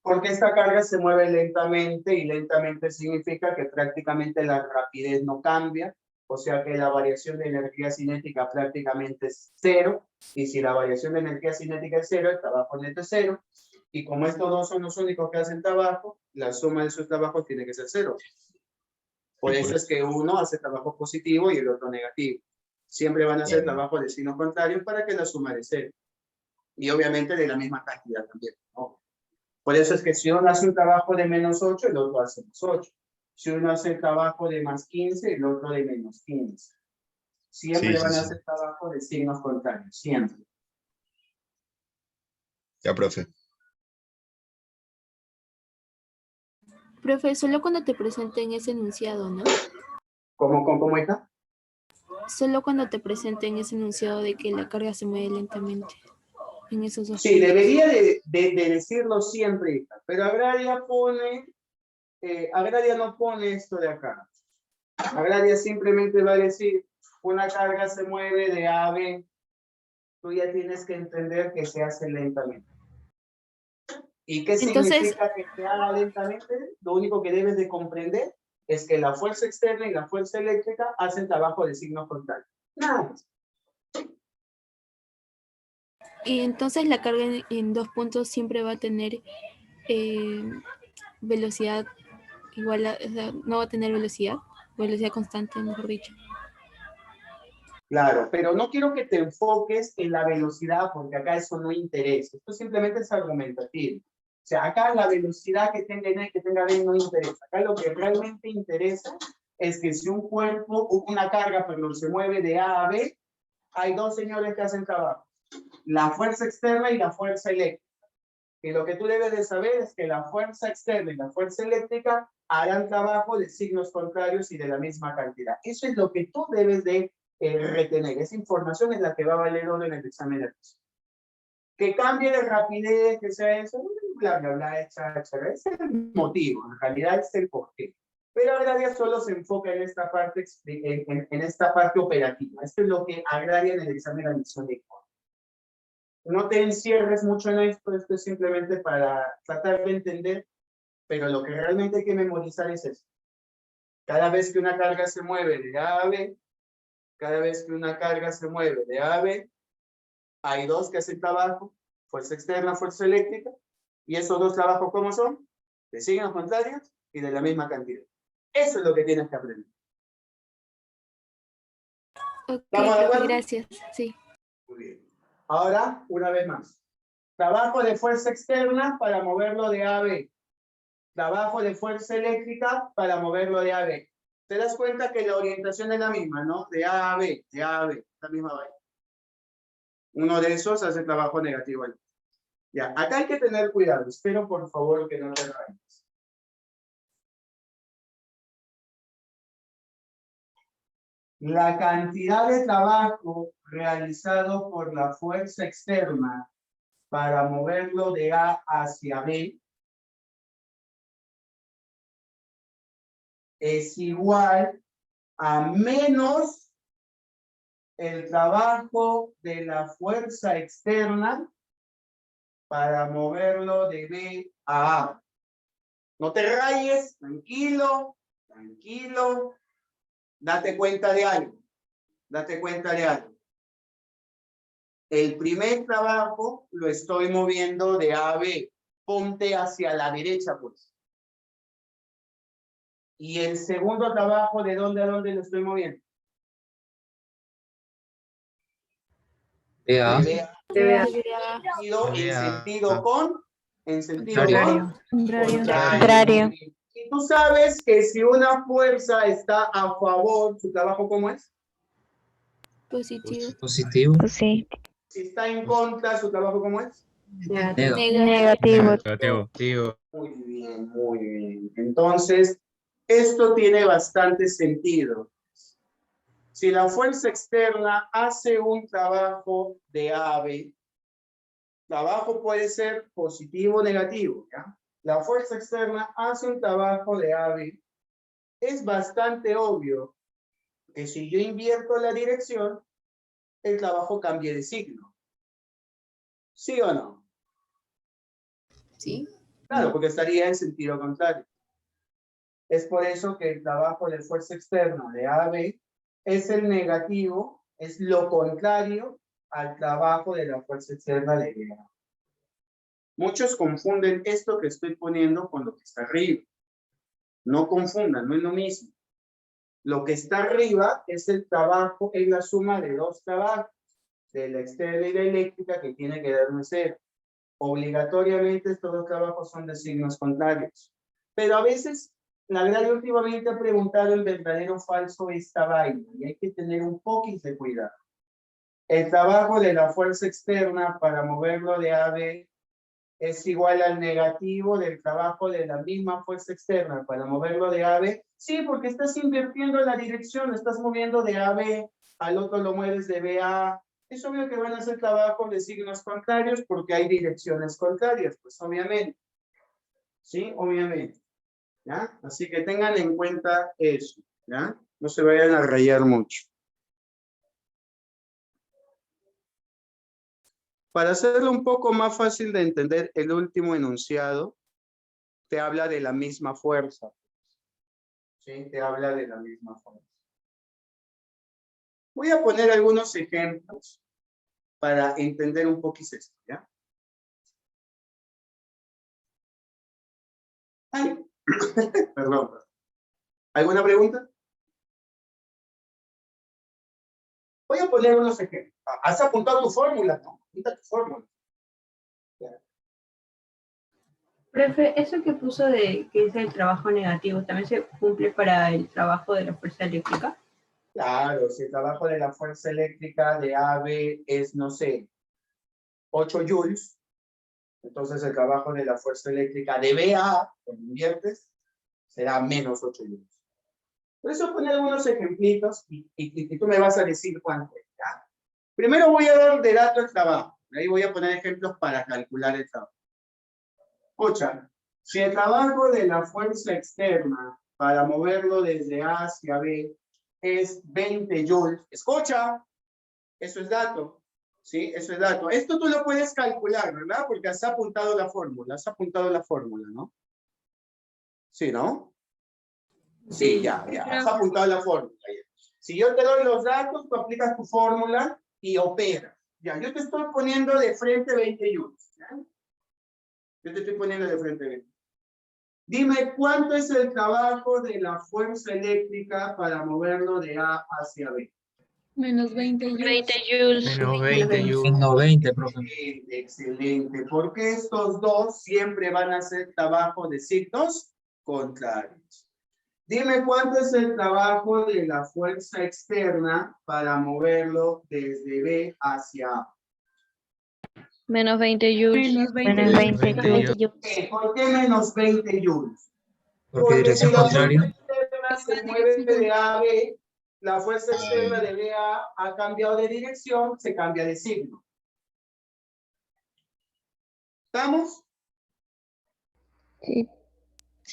Porque esta carga se mueve lentamente y lentamente significa que prácticamente la rapidez no cambia, o sea que la variación de energía cinética prácticamente es 0, y si la variación de energía cinética es 0, el trabajo neto es 0, y como estos 2 son los únicos que hacen trabajo, la suma de sus trabajos tiene que ser 0. Por eso es que uno hace trabajo positivo y el otro negativo. Siempre van a hacer trabajos de signos contrarios para que la suma de 0. Y obviamente de la misma cantidad también, ¿no? Por eso es que si uno hace un trabajo de menos 8, el otro hace más 8. Si uno hace el trabajo de más 15, el otro de menos 15. Siempre Sí, van sí, a sí. hacer trabajo de signos contrarios, siempre. Ya, profe. Profe, solo cuando te presenten ese enunciado, ¿no? ¿Cómo está? Solo cuando te presenten ese enunciado de que la carga se mueve lentamente. En esos dos Sí, puntos. debería de decirlo siempre, hija, pero Agraria no pone esto de acá. Agraria simplemente va a decir, una carga se mueve de A a B, tú ya tienes que entender que se hace lentamente. ¿Y qué Entonces, significa que se haga lentamente? Lo único que debes de comprender es que la fuerza externa y la fuerza eléctrica hacen trabajo de signo contrario. Nada más. y entonces la carga en dos puntos siempre va a tener velocidad igual, o sea, no va a tener velocidad constante, mejor dicho. Claro, pero no quiero que te enfoques en la velocidad porque acá eso no interesa. Esto simplemente es argumentativo. O sea, acá la velocidad que tenga N, que tenga B no interesa. Acá lo que realmente interesa es que si un cuerpo o una carga, perdón, se mueve de A a B, hay dos señores que hacen trabajo. La fuerza externa y la fuerza eléctrica. Y lo que tú debes de saber es que la fuerza externa y la fuerza eléctrica harán trabajo de signos contrarios y de la misma cantidad. Eso es lo que tú debes de retener. Esa información es la que va a valer oro en el examen de admisión. Que cambie de rapidez, que sea eso, bla, bla, bla, etcétera. Ese es el motivo, en realidad es el porqué. Pero Agraria solo se enfoca en esta parte, en esta parte operativa. Esto es lo que Agraria en el examen de admisión de Ecuador. No te encierres mucho en esto es simplemente para tratar de entender, pero lo que realmente hay que memorizar es esto. Cada vez que una carga se mueve de A a B, cada vez que una carga se mueve de A a B, hay dos que hacen trabajo, fuerza externa, fuerza eléctrica, y esos dos trabajos, ¿cómo son? De signos contrarios y de la misma cantidad. Eso es lo que tienes que aprender. Ok, ¿Estamos de profe, acuerdo? gracias. Sí. Muy bien. Ahora, una vez más. Trabajo de fuerza externa para moverlo de A a B. Trabajo de fuerza eléctrica para moverlo de A a B. Te das cuenta que la orientación es la misma, ¿no? De A a B, de A a B, la misma vaina. Uno de esos hace trabajo negativo. Ya, acá hay que tener cuidado. Espero, por favor, que no te rayes. La cantidad de trabajo realizado por la fuerza externa para moverlo de A hacia B es igual a menos el trabajo de la fuerza externa para moverlo de B a A. No te rayes, tranquilo, tranquilo. Date cuenta de algo, date cuenta de algo. El primer trabajo lo estoy moviendo de A a B. Ponte hacia la derecha, pues. Y el segundo trabajo, ¿de dónde a dónde lo estoy moviendo? Vea. De B a Vea. en sentido con Contrario. contrario. Y tú sabes que si una fuerza está a favor, ¿su trabajo cómo es? Positivo. Positivo. Sí, Si está en contra, ¿su trabajo cómo es? Negativo. negativo. Negativo. Muy bien, muy bien. Entonces, esto tiene bastante sentido. Si la fuerza externa hace un trabajo de A a B, trabajo puede ser positivo o negativo, ¿ya? La fuerza externa hace un trabajo de A a B. Es bastante obvio que si yo invierto la dirección, el trabajo cambie de signo. ¿Sí o no? Sí. Claro, porque estaría en sentido contrario. Es por eso que el trabajo de fuerza externa de A a B es el negativo, es lo contrario al trabajo de la fuerza externa de B a A. Muchos confunden esto que estoy poniendo con lo que está arriba. No confundan, no es lo mismo. Lo que está arriba es el trabajo, es la suma de dos trabajos, de la externa y la eléctrica, que tiene que darme cero. Obligatoriamente estos dos trabajos son de signos contrarios. Pero a veces La verdad, últimamente ha preguntado el verdadero o falso esta vaina, y hay que tener un poquito de cuidado. El trabajo de la fuerza externa para moverlo de A a B es igual al negativo del trabajo de la misma fuerza externa para moverlo de A a B. Sí, porque estás invirtiendo la dirección, lo estás moviendo de A a B, al otro lo mueves de B a A. Es obvio que van a hacer trabajo de signos contrarios porque hay direcciones contrarias, pues obviamente. Sí, obviamente. ¿Ya? Así que tengan en cuenta eso, ¿ya? No se vayan a rayar mucho. Para hacerlo un poco más fácil de entender, el último enunciado te habla de la misma fuerza. ¿Sí? Te habla de la misma fuerza. Voy a poner algunos ejemplos para entender un poquito esto, ¿ya? Ay, perdón. ¿Alguna pregunta? Voy a poner unos ejemplos. ¿Has apuntado tu fórmula? No, apunta tu fórmula. Profe, eso que puso de que es el trabajo negativo, ¿también se cumple para el trabajo de la fuerza eléctrica? Claro, si el trabajo de la fuerza eléctrica de A a B es, no sé, 8 joules, entonces el trabajo de la fuerza eléctrica de B a A, cuando inviertes, será menos 8 joules. Por eso poner algunos ejemplitos y tú me vas a decir cuánto es, ¿ya? Primero voy a dar de dato el trabajo. Ahí voy a poner ejemplos para calcular el trabajo. Escucha, si el trabajo de la fuerza externa para moverlo desde A hacia B es 20 joules, escucha, eso es dato, ¿sí? Eso es dato. Esto tú lo puedes calcular, ¿verdad? Porque has apuntado la fórmula, ¿no? Sí, ¿no? Sí, ya, has apuntado la fórmula. Si yo te doy los datos, tú aplicas tu fórmula y operas. Ya, yo te estoy poniendo de frente 20 joules, ¿ya? Yo te estoy poniendo de frente 20. Dime cuánto es el trabajo de la fuerza eléctrica para moverlo de A hacia B. Menos 20 joules. 20 joules. Menos 20 joules. Menos 20, profe. Excelente, excelente. Porque estos dos siempre van a ser trabajo de signos contrarios. Dime cuánto es el trabajo de la fuerza externa para moverlo desde B hacia A. Menos 20 joules. Menos 20 Menos joules. 20 joules. ¿Por qué menos 20 joules? Porque dirección si la fuerza contraria. externa se mueve de A a B, la fuerza externa de B a A ha cambiado de dirección, se cambia de signo. ¿Estamos? Sí.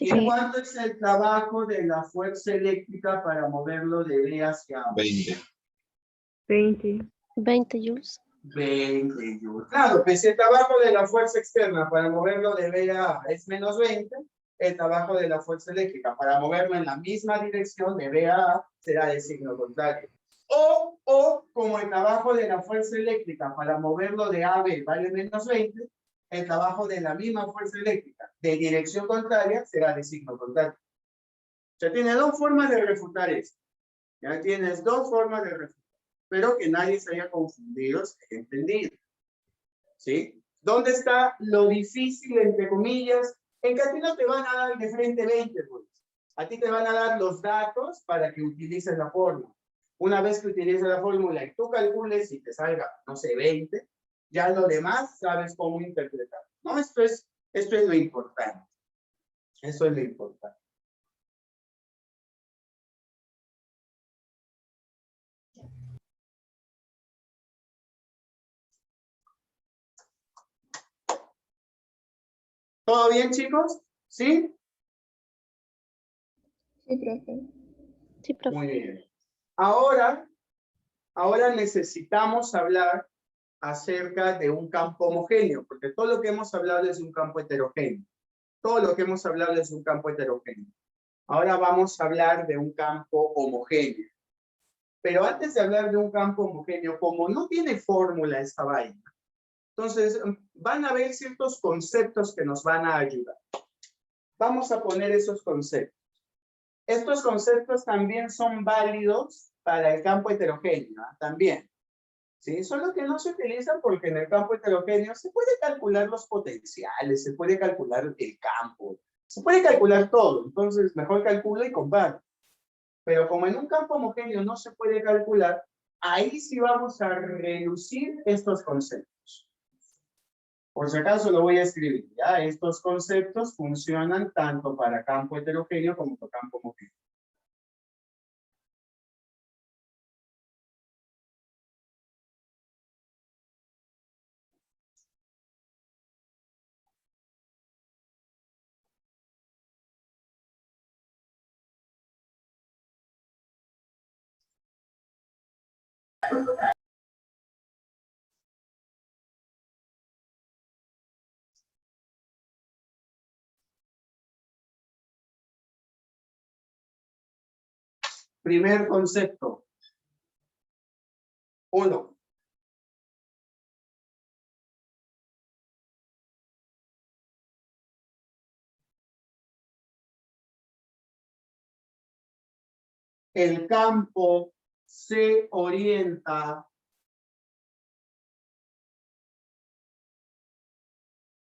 ¿Y cuánto es el trabajo de la fuerza eléctrica para moverlo de B hacia A? 20. 20 joules. 20 joules. Claro, pues si el trabajo de la fuerza externa para moverlo de B a A es menos 20, el trabajo de la fuerza eléctrica para moverlo en la misma dirección de B a A será de signo contrario. O como el trabajo de la fuerza eléctrica para moverlo de A a B vale menos 20, el trabajo de la misma fuerza eléctrica de dirección contraria será de signo contrario. Ya tienes dos formas de refutar esto. Ya tienes dos formas de refutar. Espero que nadie se haya confundido, se haya entendido. ¿Sí? ¿Dónde está lo difícil, entre comillas? En que a ti no te van a dar de frente 20, pues. A ti te van a dar los datos para que utilices la fórmula. Una vez que utilices la fórmula y tú calcules y te salga, no sé, 20, ya lo demás sabes cómo interpretar. ¿No? Esto es lo importante. Eso es lo importante. ¿Todo bien, chicos? ¿Sí? Sí, profe. Sí, profe. Muy bien. Ahora necesitamos hablar acerca de un campo homogéneo, porque todo lo que hemos hablado es un campo heterogéneo. Todo lo que hemos hablado es un campo heterogéneo. Ahora vamos a hablar de un campo homogéneo. Pero antes de hablar de un campo homogéneo, como no tiene fórmula esta vaina, entonces van a haber ciertos conceptos que nos van a ayudar. Vamos a poner esos conceptos. Estos conceptos también son válidos para el campo heterogéneo, ¿eh? También. ¿Sí? Solo que no se utilizan porque en el campo heterogéneo se puede calcular los potenciales, se puede calcular el campo, Se puede calcular todo, entonces mejor calcula y compara. Pero como en un campo homogéneo no se puede calcular, ahí sí vamos a reducir estos conceptos. Por si acaso lo voy a escribir, ¿ya? Estos conceptos funcionan tanto para campo heterogéneo como para campo homogéneo. Primer concepto. 1. El campo se orienta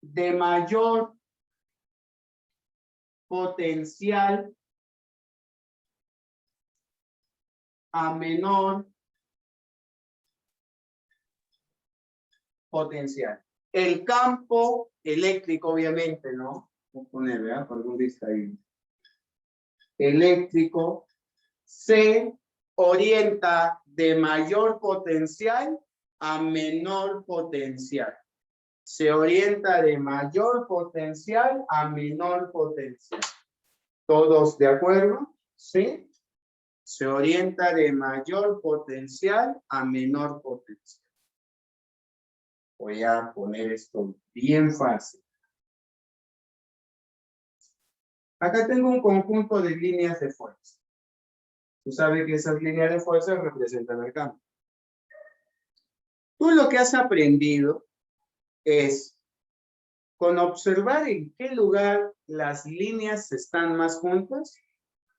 de mayor potencial a menor potencial. El campo eléctrico, obviamente, ¿no? Voy a poner, ¿verdad? Por algún distraído. Eléctrico se orienta de mayor potencial a menor potencial. Se orienta de mayor potencial a menor potencial. ¿Todos de acuerdo? ¿Sí? Se orienta de mayor potencial a menor potencial. Voy a poner esto bien fácil. Acá tengo un conjunto de líneas de fuerza. Tú sabes que esas líneas de fuerza representan el campo. Tú lo que has aprendido es, con observar en qué lugar las líneas están más juntas,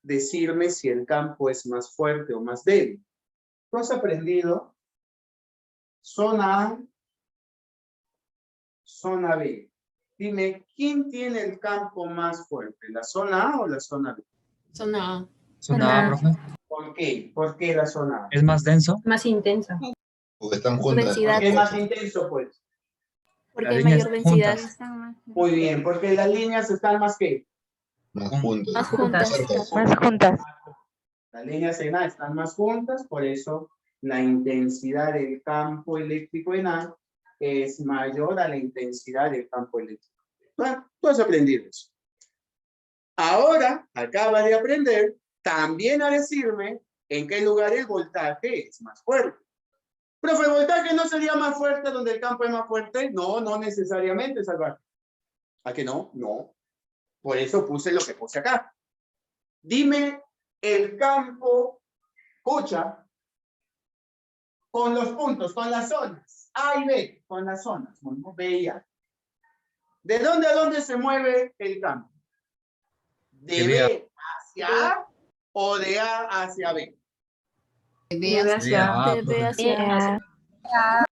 decirme si el campo es más fuerte o más débil. Tú has aprendido zona A, zona B. Dime, ¿quién tiene el campo más fuerte? ¿La zona A o la zona B? Zona A. Zona A, profe. ¿Por qué? ¿Por qué la zona A? ¿Es más denso? Más intensa. Porque están Su juntas. densidad. ¿Por qué es más intenso, pues? Porque Las hay líneas mayor densidad. juntas. Muy bien, porque las líneas están más que Más juntas. Más juntas. Cercas. Más juntas. las líneas en A están más juntas, por eso la intensidad del campo eléctrico en A es mayor a la intensidad del campo eléctrico. Bueno, tú has aprendido eso. Ahora, acaba de aprender también a decirme en qué lugar el voltaje es más fuerte. Profe, ¿el voltaje no sería más fuerte donde el campo es más fuerte? No, no necesariamente, Salvador. ¿A que no? No. Por eso puse lo que puse acá. Dime el campo, escucha, con los puntos, con las zonas, A y B, con las zonas, B y A. ¿De dónde a dónde se mueve el campo? ¿De B hacia A o de A hacia B? De B hacia A. De B hacia A.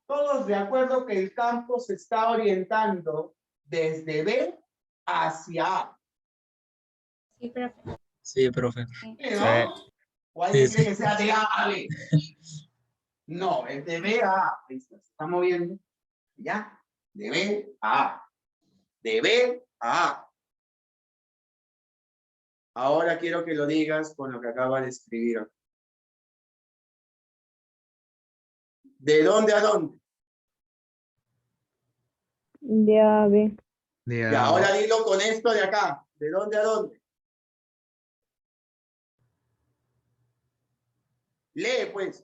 Todos de acuerdo que el campo se está orientando desde B hacia A. Sí, profe. ¿No? ¿O alguien cree que sea de A a B? No, es de B a A. Ahí está, se está moviendo. ¿Ya? De B a A. De B a A. Ahora quiero que lo digas con lo que acaba de escribir. ¿De dónde a dónde? De A a B. Y ahora dilo con esto de acá. ¿De dónde a dónde? Lee, pues.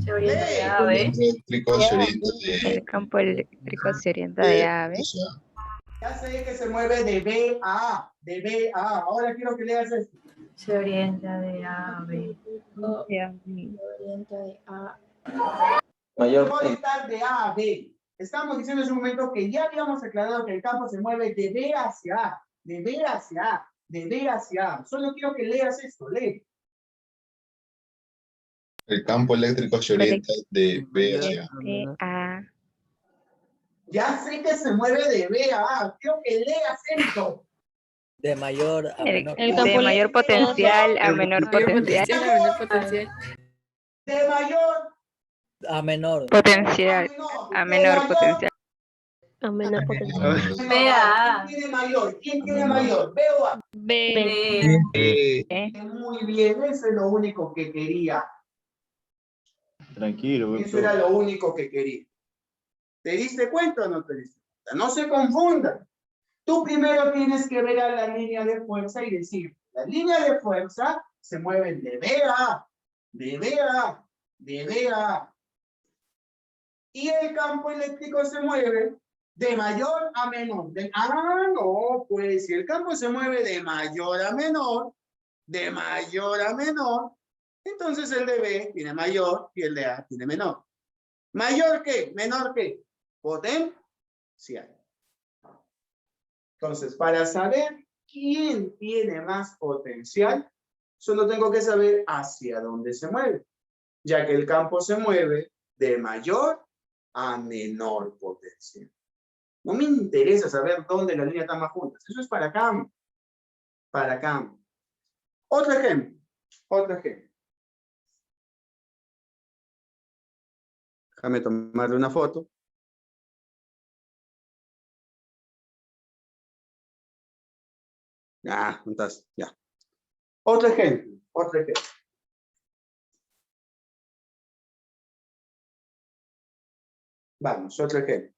Se orienta de A a B. Eléctrico se orienta de... El campo eléctrico se orienta de A a B. o sea, Ya sé que se mueve de B a A. De B a A. Ahora quiero que leas esto. Se orienta de A a B. De A a B. Puede estar de A a B. Estamos diciendo en un momento que ya habíamos aclarado que el campo se mueve de B hacia A. De B hacia A. De B hacia A. Solo quiero que leas esto. Lee. El campo eléctrico se orienta de B hacia A. De A. Ya sé que se mueve de B a A. Quiero que leas esto. De mayor a menor. De mayor potencial a menor Mayor potencial. potencial, a menor potencial. De mayor A menor. Potencial a menor potencial. A menor potencial. Vea. ¿Quién tiene mayor? ¿Quién tiene mayor? ¿B o A? B. Muy bien, eso es lo único que quería. Tranquilo, Eso era lo único que quería. ¿Te diste cuenta o no te diste cuenta? No se confundan. Tú primero tienes que ver a la línea de fuerza y decir, la línea de fuerza se mueve de B a A, de B a A, de B a A. Y el campo eléctrico se mueve de mayor a menor. No, pues si el campo se mueve de mayor a menor, entonces el de B tiene mayor y el de A tiene menor. ¿Mayor qué? ¿Menor qué? Potencial. Entonces, para saber quién tiene más potencial, solo tengo que saber hacia dónde se mueve, ya que el campo se mueve de mayor a menor potencial. No me interesa saber dónde las líneas están más juntas. Eso es para campo. Para campo. Otro ejemplo. Déjame tomarle una foto. Ya, entonces, ya. Otro ejemplo. Vamos, otro ejemplo.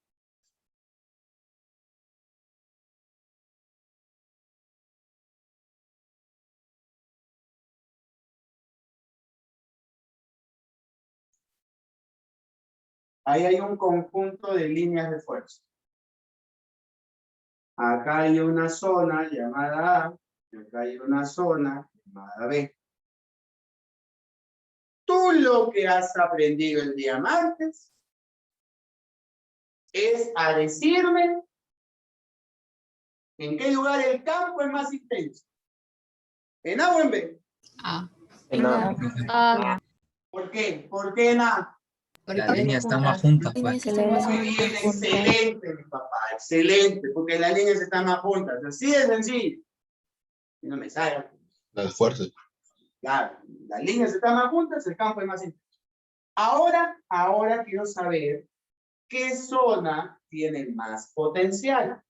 Ahí hay un conjunto de líneas de fuerza. Acá hay una zona llamada A, y acá hay una zona llamada B. Tú lo que has aprendido el día martes es a decirme en qué lugar el campo es más intenso. ¿En A o en B? A. ¿Por qué? ¿Por qué en A? Las líneas están más juntas, pues. Líneas están más Muy juntas. bien, excelente, mi papá, excelente, porque las líneas están más juntas. Así de sencillo. Y no me salga. Las fuerzas. Claro, las líneas están más juntas, el campo es más intenso. Ahora quiero saber qué zona tiene más potencial.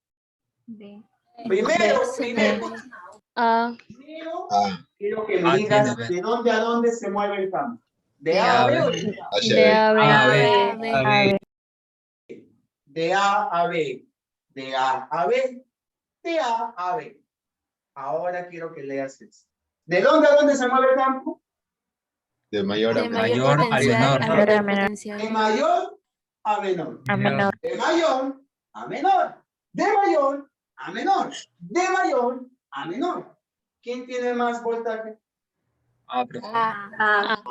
Primero, A. quiero que me A digas tiene B. de dónde a dónde se mueve el campo. ¿De A A a B B. o de A? Hacia De B. A, B. A, B. A, B. De A a B, de A a B, de A a B. Ahora quiero que leas esto. ¿De dónde a dónde se mueve el campo? De mayor a De menor. mayor Mayor a potencial menor. a menor De potencial. mayor a menor. A menor. De mayor a menor. De mayor a menor. De mayor a menor. ¿Quién tiene más voltaje? A, profe. A.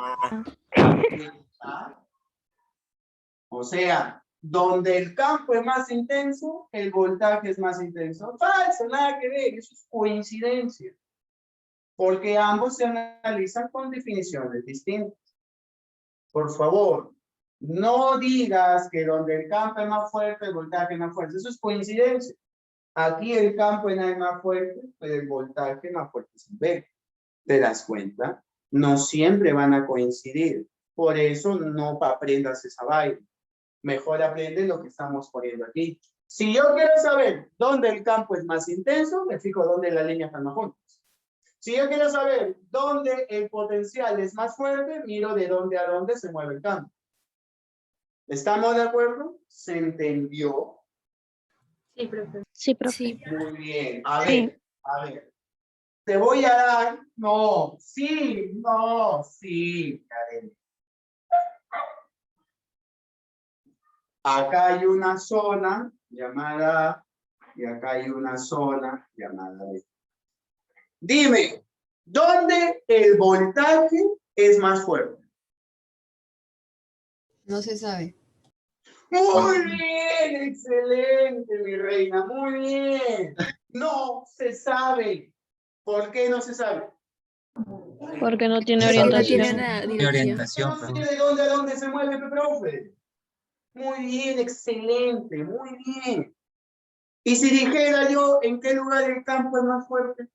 O sea, donde el campo es más intenso, el voltaje es más intenso. Falso, nada que ver, eso es coincidencia. Porque ambos se analizan con definiciones distintas. Por favor, no digas que donde el campo es más fuerte, el voltaje es más fuerte. Eso es coincidencia. Aquí el campo es más fuerte, pero el voltaje es más fuerte. ¿Ve? ¿Te das cuenta? No siempre van a coincidir. Por eso no aprendas esa vaina. Mejor aprende lo que estamos poniendo aquí. Si yo quiero saber dónde el campo es más intenso, me fijo dónde las líneas están más juntas. Si yo quiero saber dónde el potencial es más fuerte, miro de dónde a dónde se mueve el campo. ¿Estamos de acuerdo? ¿Se entendió? Sí, profe. Sí, profe. Sí. Muy bien. A ver. Te voy a dar... No, sí, Karen. Acá hay una zona llamada A y acá hay una zona llamada B. Dime, ¿dónde el voltaje es más fuerte? No se sabe. Muy bien, excelente, mi reina, muy bien. No se sabe. ¿Por qué no se sabe? Porque no tiene Porque no orientación. tiene una ¿Qué dirección. orientación, No profe? sé de dónde a dónde se mueve, profe. Muy bien, excelente, muy bien. Y si dijera yo, ¿en qué lugar el campo es más fuerte?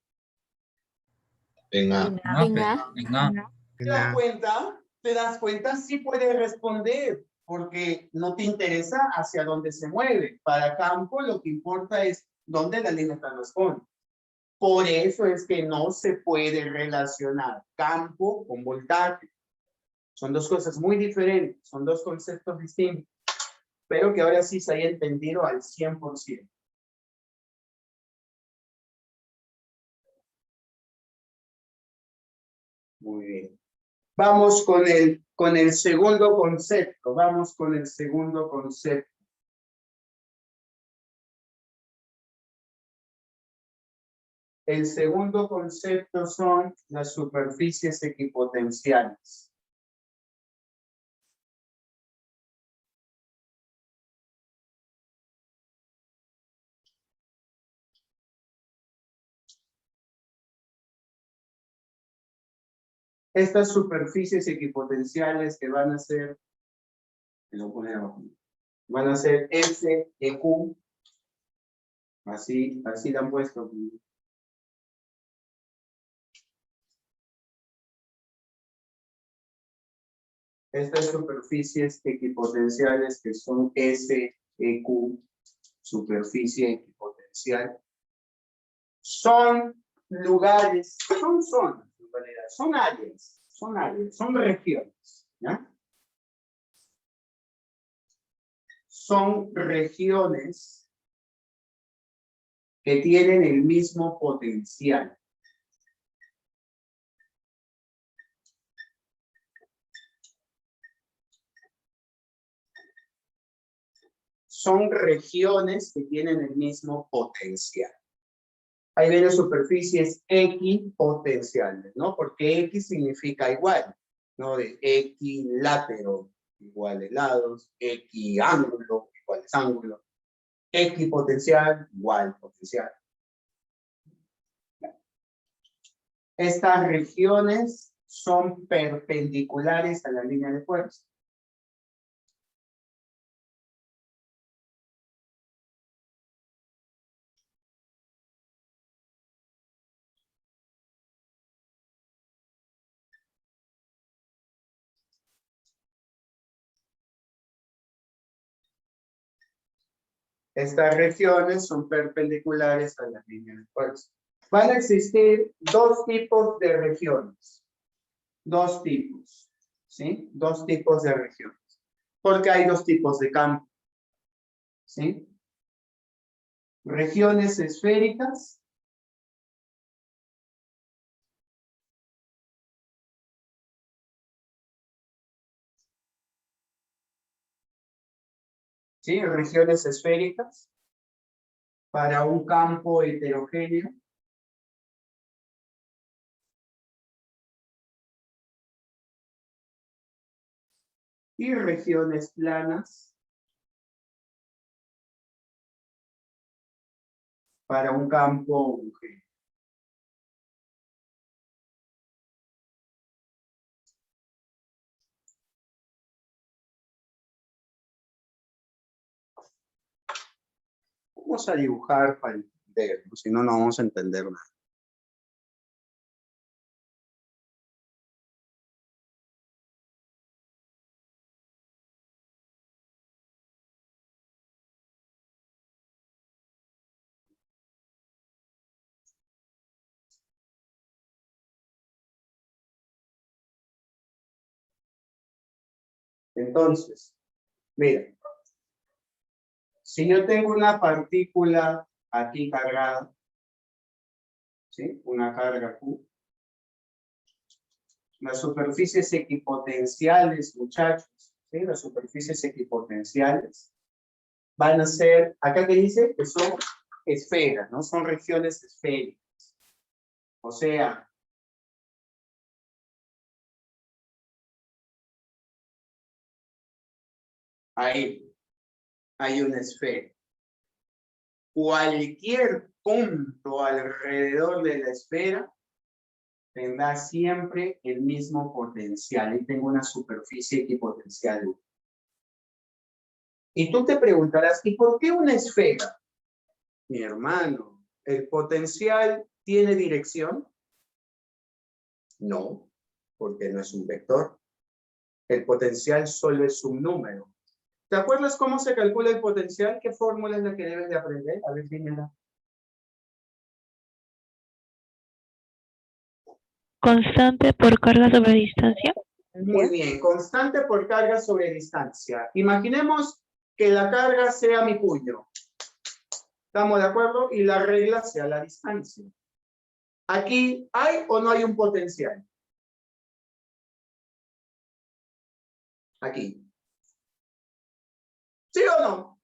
En A. En A, En pe, A. en A. ¿Te das cuenta? ¿Te das cuenta? Sí puedes responder, porque no te interesa hacia dónde se mueve. Para campo lo que importa es dónde la línea corresponde. Por eso es que no se puede relacionar campo con voltaje. Son dos cosas muy diferentes, son dos conceptos distintos. Espero que ahora sí se haya entendido al 100%. Muy bien. Vamos con el segundo concepto. Vamos con el segundo concepto. El segundo concepto son las superficies equipotenciales. Estas superficies equipotenciales que van a ser, van a ser S, E, Q. Así la han puesto. Estas superficies equipotenciales que son S, E, Q, superficie equipotencial, son lugares, son zonas, en realidad, son áreas, son regiones, ¿ya? Son regiones que tienen el mismo potencial. Son regiones que tienen el mismo potencial. Hay varias superficies equipotenciales, ¿no? Porque X significa igual, ¿no? De equilátero, iguales lados, equiángulo, iguales ángulos, equipotencial, igual potencial. Estas regiones son perpendiculares a la línea de fuerza. Estas regiones son perpendiculares a la línea de fuerza. Van a existir dos tipos de regiones. Dos tipos, ¿sí? Dos tipos de regiones. Porque hay dos tipos de campo, ¿sí? Regiones esféricas. ¿Sí? Regiones esféricas para un campo heterogéneo. Y regiones planas para un campo homogéneo. Vamos a dibujar para entender, si no, no vamos a entender nada. Entonces, mira, si yo tengo una partícula aquí cargada, ¿sí? Una carga Q. Las superficies equipotenciales, muchachos, ¿sí? Las superficies equipotenciales van a ser, acá que dice que son esferas, ¿no? Son regiones esféricas. O sea, ahí hay una esfera. Cualquier punto alrededor de la esfera tendrá siempre el mismo potencial. Ahí tengo una superficie equipotencial 1. Y tú te preguntarás, ¿y por qué una esfera? Mi hermano, ¿el potencial tiene dirección? No, porque no es un vector. El potencial solo es un número. ¿Te acuerdas cómo se calcula el potencial? ¿Qué fórmula es la que debes de aprender? A ver, dímela. Constante por carga sobre distancia. Muy bien, constante por carga sobre distancia. Imaginemos que la carga sea mi puño. ¿Estamos de acuerdo? Y la regla sea la distancia. ¿Aquí hay o no hay un potencial? Aquí. ¿Sí o no?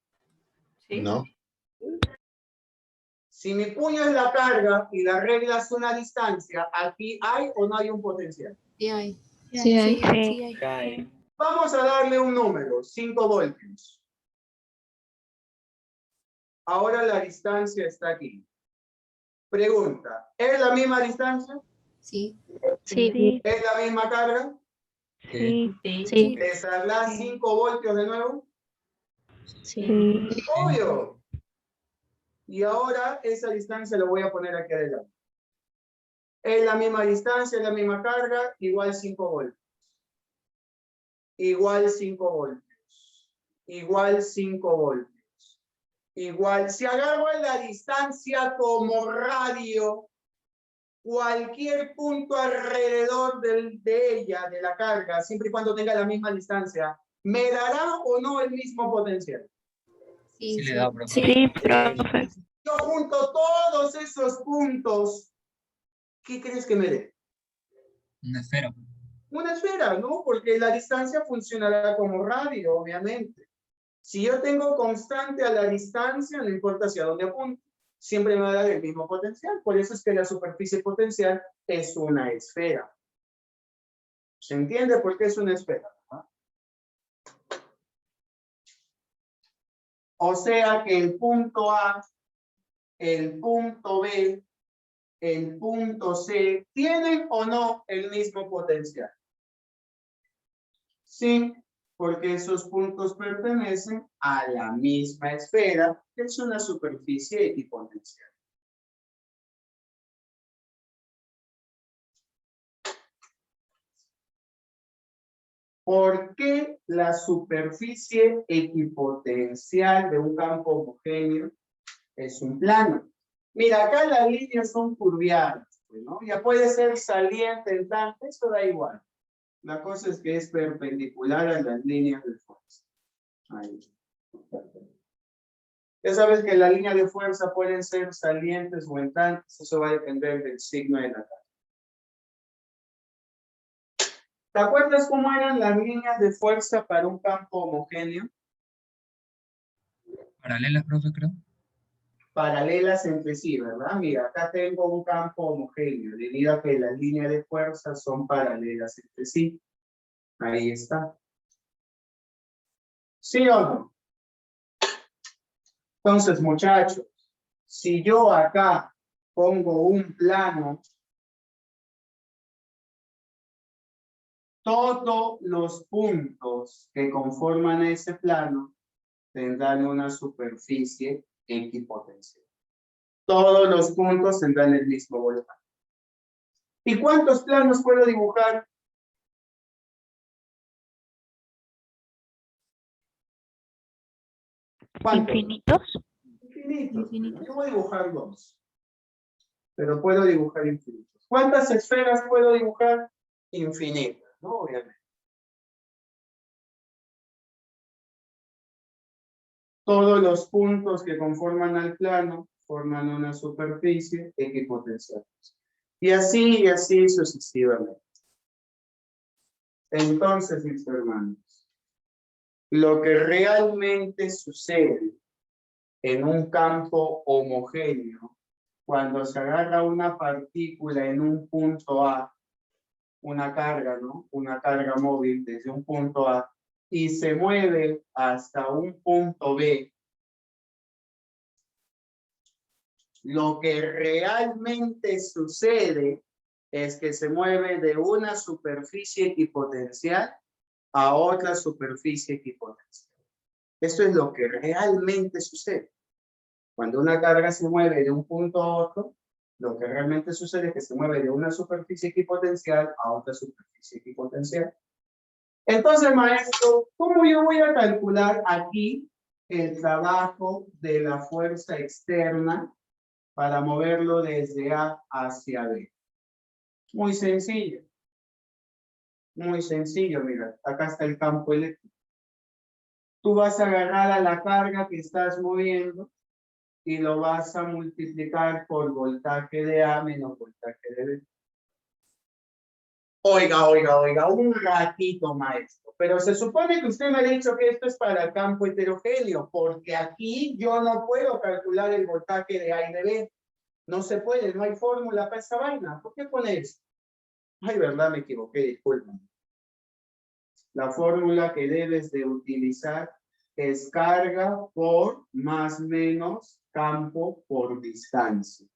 ¿Sí? No. Si mi puño es la carga y la regla es una distancia, ¿aquí hay o no hay un potencial? Sí hay. Sí hay. Sí hay. Cae. Vamos a darle un número, 5 voltios. Ahora la distancia está aquí. Pregunta, ¿es la misma distancia? Sí. Sí. ¿Es la misma carga? Sí. Sí. Sí. ¿Les dará 5 voltios de nuevo? Sí. Obvio. Y ahora esa distancia la voy a poner aquí adelante. Es la misma distancia, es la misma carga, igual 5 voltios. Igual 5 voltios. Igual 5 voltios. Igual, si agarro la distancia como radio, cualquier punto alrededor de ella, de la carga, siempre y cuando tenga la misma distancia, ¿me dará o no el mismo potencial? Sí le da, profe. Sí, profe. Yo junto todos esos puntos, ¿qué crees que me dé? Una esfera. Una esfera, ¿no? Porque la distancia funcionará como radio, obviamente. Si yo tengo constante a la distancia, no importa hacia dónde apunte, siempre me va a dar el mismo potencial. Por eso es que la superficie potencial es una esfera. ¿Se entiende por qué es una esfera? ¿Ah? O sea que el punto A, el punto B, el punto C, ¿tienen o no el mismo potencial? Sí, porque esos puntos pertenecen a la misma esfera, que es una superficie equipotencial. ¿Por qué la superficie equipotencial de un campo homogéneo es un plano? Mira, acá las líneas son curviadas, ¿no? Ya puede ser saliente en tanto, eso da igual. La cosa es que es perpendicular a las líneas de fuerza. Ahí. Ya sabes que la línea de fuerza pueden ser salientes o entrantes, eso va a depender del signo de la carga. ¿Te acuerdas cómo eran las líneas de fuerza para un campo homogéneo? Paralelas, profe, creo. Paralelas entre sí, ¿verdad? Mira, acá tengo un campo homogéneo, debido a que las líneas de fuerza son paralelas entre sí. Ahí está. ¿Sí o no? Entonces, muchachos, si yo acá pongo un plano, todos los puntos que conforman ese plano tendrán una superficie equipotencial. Todos los puntos tendrán el mismo voltaje. ¿Y cuántos planos puedo dibujar? ¿Cuántos? ¿Infinitos? Infinitos. Yo voy a dibujar 2. Pero puedo dibujar infinitos. ¿Cuántas esferas puedo dibujar? Infinitas, ¿no? Obviamente. Todos los puntos que conforman al plano forman una superficie equipotencial. Y así sucesivamente. Entonces, mis hermanos, lo que realmente sucede en un campo homogéneo, cuando se agarra una partícula en un punto A, una carga, ¿no? Una carga móvil desde un punto A, y se mueve hasta un punto B, lo que realmente sucede es que se mueve de una superficie equipotencial a otra superficie equipotencial. Esto es lo que realmente sucede. Cuando una carga se mueve de un punto a otro, lo que realmente sucede es que se mueve de una superficie equipotencial a otra superficie equipotencial. Entonces, maestro, ¿cómo yo voy a calcular aquí el trabajo de la fuerza externa para moverlo desde A hacia B? Muy sencillo. Muy sencillo, mira, acá está el campo eléctrico. Tú vas a agarrar a la carga que estás moviendo y lo vas a multiplicar por voltaje de A menos voltaje de B. Oiga, un ratito, maestro. Pero se supone que usted me ha dicho que esto es para el campo heterogéneo, porque aquí yo no puedo calcular el voltaje de A y de B. No se puede, no hay fórmula para esa vaina. ¿Por qué pone eso? Ay, verdad, me equivoqué, disculpen. La fórmula que debes de utilizar es carga por más menos campo por distancia.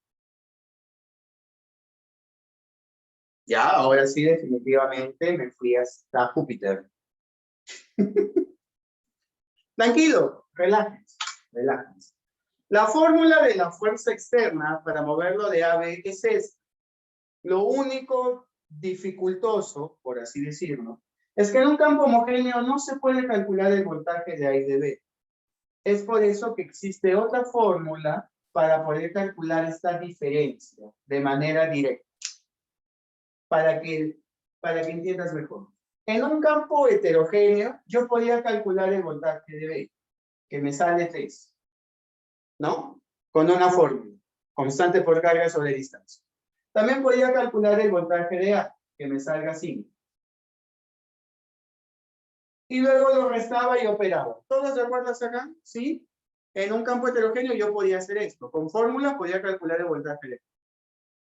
Ya, ahora sí, definitivamente me fui hasta Júpiter. Tranquilo, relájense, relájense. La fórmula de la fuerza externa para moverlo de A a B es esta. Lo único dificultoso, por así decirlo, es que en un campo homogéneo no se puede calcular el voltaje de A y de B. Es por eso que existe otra fórmula para poder calcular esta diferencia de manera directa. Para que entiendas mejor. En un campo heterogéneo, yo podía calcular el voltaje de B, que me sale 3, ¿no? Con una fórmula, constante por carga sobre distancia. También podía calcular el voltaje de A, que me salga 5. Y luego lo restaba y operaba. ¿Todos de acuerdo hasta acá? ¿Sí? En un campo heterogéneo yo podía hacer esto. Con fórmula podía calcular el voltaje de A.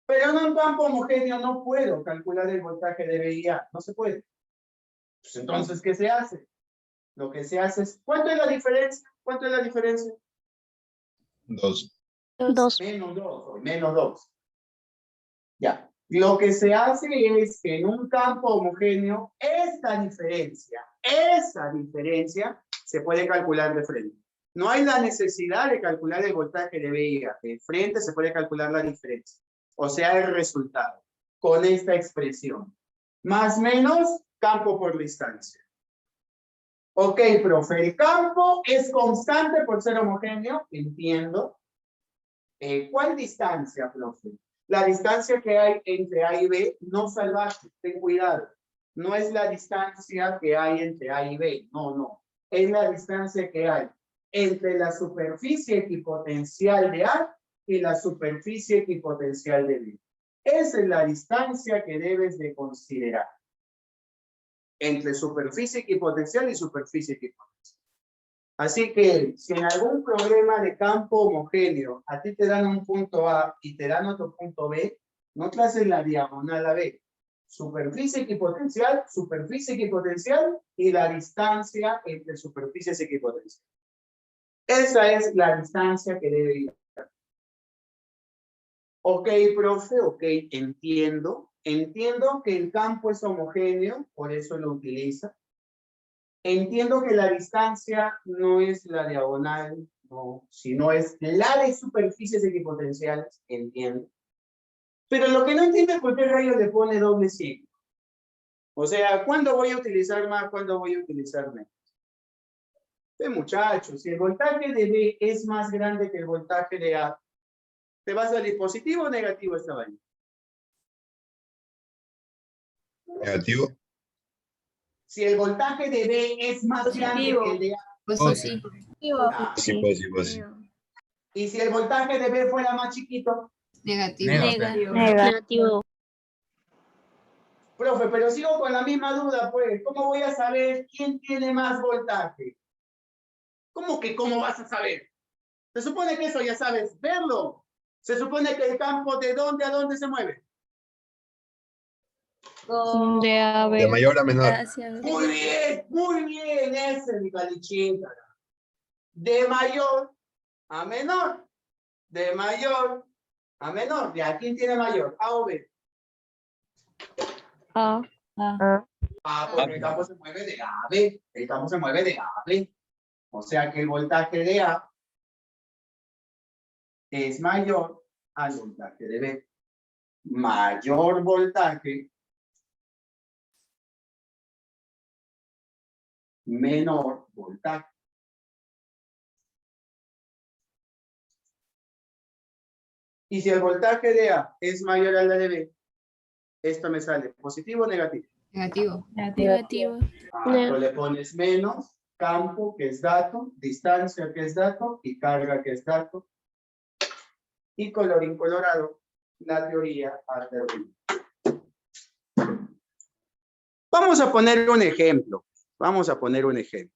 Pero en un campo homogéneo no puedo calcular el voltaje de B y A. No se puede. Pues entonces, ¿qué se hace? Lo que se hace es, ¿cuánto es la diferencia? ¿Cuánto es la diferencia? 2. 2. Menos 2. Ya. Lo que se hace es que en un campo homogéneo, esa diferencia se puede calcular de frente. No hay la necesidad de calcular el voltaje de B y A. De frente se puede calcular la diferencia. O sea, el resultado. Con esta expresión. Más menos campo por distancia. Ok, profe, el campo es constante por ser homogéneo, entiendo. ¿Cuál distancia, profe? La distancia que hay entre A y B, no salvaje, ten cuidado. No es la distancia que hay entre A y B, no. Es la distancia que hay entre la superficie equipotencial de A y la superficie equipotencial de B. Esa es la distancia que debes de considerar. Entre superficie equipotencial y superficie equipotencial. Así que, si en algún problema de campo homogéneo a ti te dan un punto A y te dan otro punto B, no traces la diagonal a B. Superficie equipotencial y la distancia entre superficies equipotenciales. Esa es la distancia que debe ir. Ok, profe, ok, entiendo. Entiendo que el campo es homogéneo, por eso lo utiliza. Entiendo que la distancia no es la diagonal, no, sino es la de superficies equipotenciales, entiendo. Pero lo que no entiendo es por qué rayos le pone doble signo. O sea, ¿cuándo voy a utilizar más? ¿Cuándo voy a utilizar menos? Muchachos, si el voltaje de B es más grande que el voltaje de A, ¿te va a salir positivo o negativo esta vaina? Negativo. Si el voltaje de B es más grande que el de A. Pues Positivo. sí. Sí. Y si el voltaje de B fuera más chiquito. Negativo. Negativo. Profe, pero sigo con la misma duda, pues. ¿Cómo voy a saber quién tiene más voltaje? ¿Cómo que cómo vas a saber? Se supone que eso ya sabes verlo. Se supone que el campo de dónde a dónde se mueve. De A a De B. mayor a menor. Muy bien, ese es mi calichita. De mayor a menor. De mayor a menor. ¿De a quién tiene mayor? A o B. A. Porque el campo se mueve de A a B. El campo se mueve de A a B. O sea que el voltaje de A es mayor al voltaje de B. Mayor voltaje, menor voltaje. Y si el voltaje de A es mayor al de B, esto me sale positivo o negativo. Negativo. Negativo. Tú le pones menos, campo, que es dato, distancia, que es dato, y carga, que es dato. Y colorín colorado, la teoría ha terminado. Vamos a poner un ejemplo. Vamos a poner un ejemplo.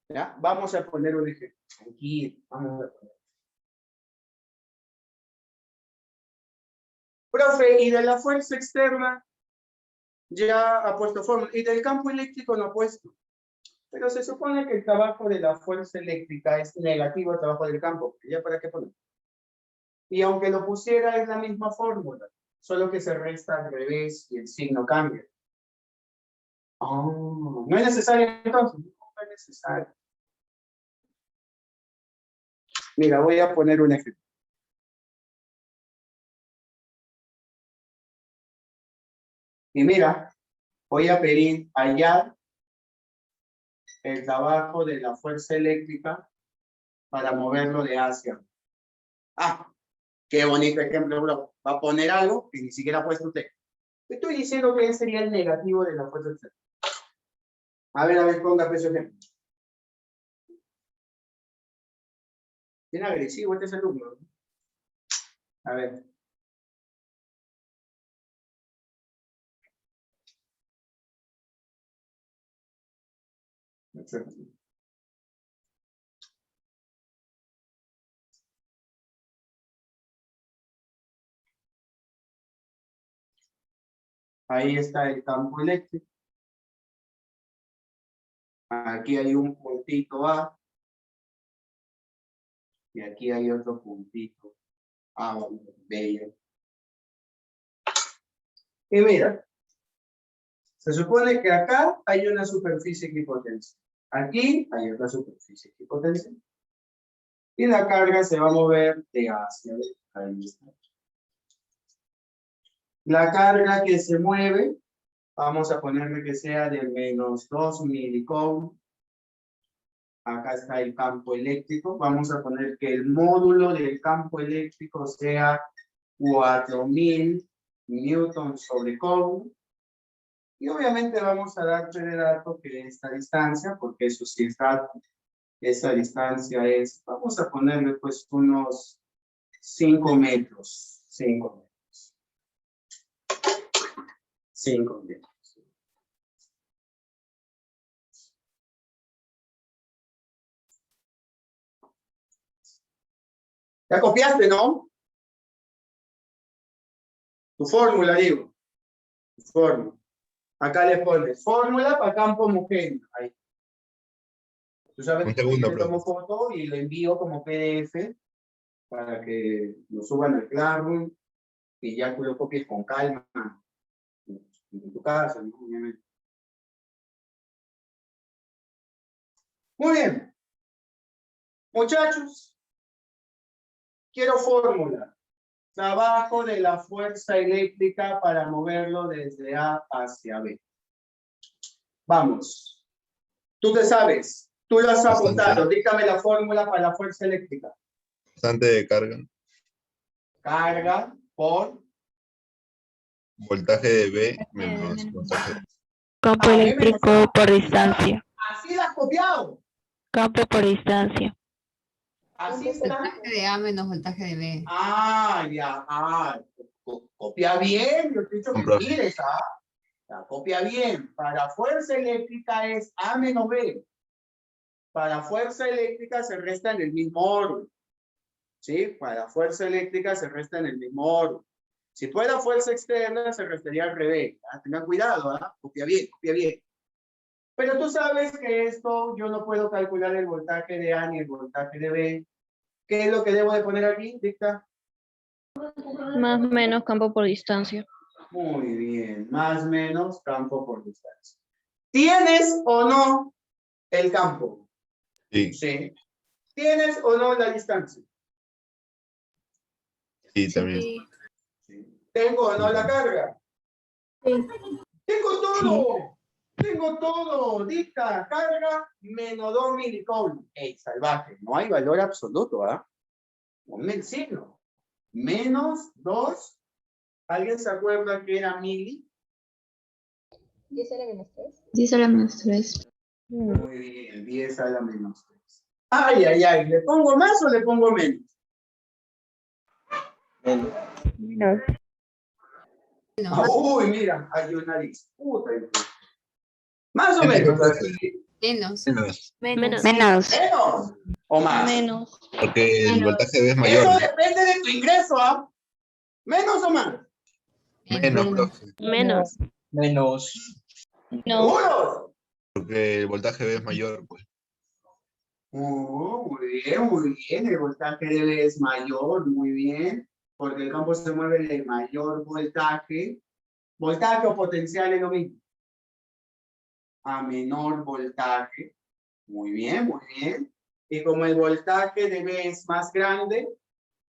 ¿Ya? Vamos a poner un ejemplo. Aquí vamos a poner. Profe, y de la fuerza externa ya ha puesto fórmula. Y del campo eléctrico no ha puesto. Pero se supone que el trabajo de la fuerza eléctrica es negativo al trabajo del campo. ¿Ya para qué poner? Y aunque lo pusiera es la misma fórmula, solo que se resta al revés y el signo cambia. Oh, ¿no es necesario entonces? No es necesario. Mira, voy a poner un ejemplo. Y mira, voy a pedir hallar el trabajo de la fuerza eléctrica para moverlo de hacia. Ah, qué bonito ejemplo, bro. Va a poner algo que ni siquiera ha puesto usted. Estoy diciendo que ese sería el negativo de la fuerza externa. A ver, ponga peso ejemplo. Bien agresivo este es el alumno. A ver. Ahí está el campo eléctrico. Aquí hay un puntito A. Y aquí hay otro puntito A, bello. Y mira, se supone que acá hay una superficie equipotencial. Aquí hay otra superficie equipotencial. Y la carga se va a mover de A hacia B. Ahí está. La carga que se mueve, vamos a ponerle que sea de menos 2 milicoulomb. Acá está el campo eléctrico. Vamos a poner que el módulo del campo eléctrico sea 4000 newtons sobre coulomb. Y obviamente vamos a dar de dato que esta distancia, porque eso sí es dato, esa distancia es, vamos a ponerle pues unos 5 metros. 5 metros. 5 metros. ¿Ya copiaste, no? Tu fórmula, digo. Tu fórmula. Acá le pones fórmula para campo homogéneo. Ahí. Tú sabes Un que segundo, yo le tomo profe. foto y lo envío como PDF para que lo suban al Classroom y ya tú lo copies con calma en tu casa, ¿no? Obviamente. Muy bien. Muchachos, quiero fórmula. Trabajo de la fuerza eléctrica para moverlo desde A hacia B. Vamos. Tú te sabes. Tú lo has apuntado. Dígame la fórmula para la fuerza eléctrica. Constante de carga. Carga por... Voltaje de B menos voltaje de... Campo Ah, eléctrico menos- por distancia. Así la has copiado. Campo por distancia. Así está. Voltaje de A menos voltaje de B. Ah, ya. Copia bien. Yo te he dicho que Compro. mires, La copia bien. Para fuerza eléctrica es A menos B. Para fuerza eléctrica se resta en el mismo orden. ¿Sí? Para fuerza eléctrica se resta en el mismo orden. Si fuera fuerza externa, se restaría al revés. Tengan cuidado, copia bien, copia bien. Pero tú sabes que esto, yo no puedo calcular el voltaje de A ni el voltaje de B. ¿Qué es lo que debo de poner aquí? Dicta. Más menos campo por distancia. Muy bien, más menos campo por distancia. ¿Tienes o no el campo? Sí, Sí. ¿Tienes o no la distancia? sí, también. Sí. Sí. ¿Tengo o no la carga? Sí. ¡Tengo todo! ¡Tengo todo! Dicta, carga, menos 2 milicoul. ¡Ey, salvaje! No hay valor absoluto, ¿ah? Ponme el signo. Menos 2. ¿Alguien se acuerda que era mili? 10 a la menos 3. 10 a la menos 3. Muy bien, 10 a la menos 3. Ay, ay, ay, ¿le pongo más o le pongo menos? Menos. Ah, uy, mira, hay una disputa. Más o Menos, menos, profe. así. Menos. Menos, Menos. Menos. ¿Menos o más? Menos. porque el Menos. voltaje B es mayor. Eso ¿No? depende de tu ingreso, ¿ah? ¿Menos o más? Menos, profe, Menos. Menos. No. ¿Seguros? porque el voltaje B es mayor, pues. Muy bien, muy bien. El voltaje de B es mayor, muy bien. Porque el campo se mueve de mayor voltaje. Voltaje o potencial es lo mismo. A menor voltaje. Muy bien, muy bien. Y como el voltaje de B es más grande,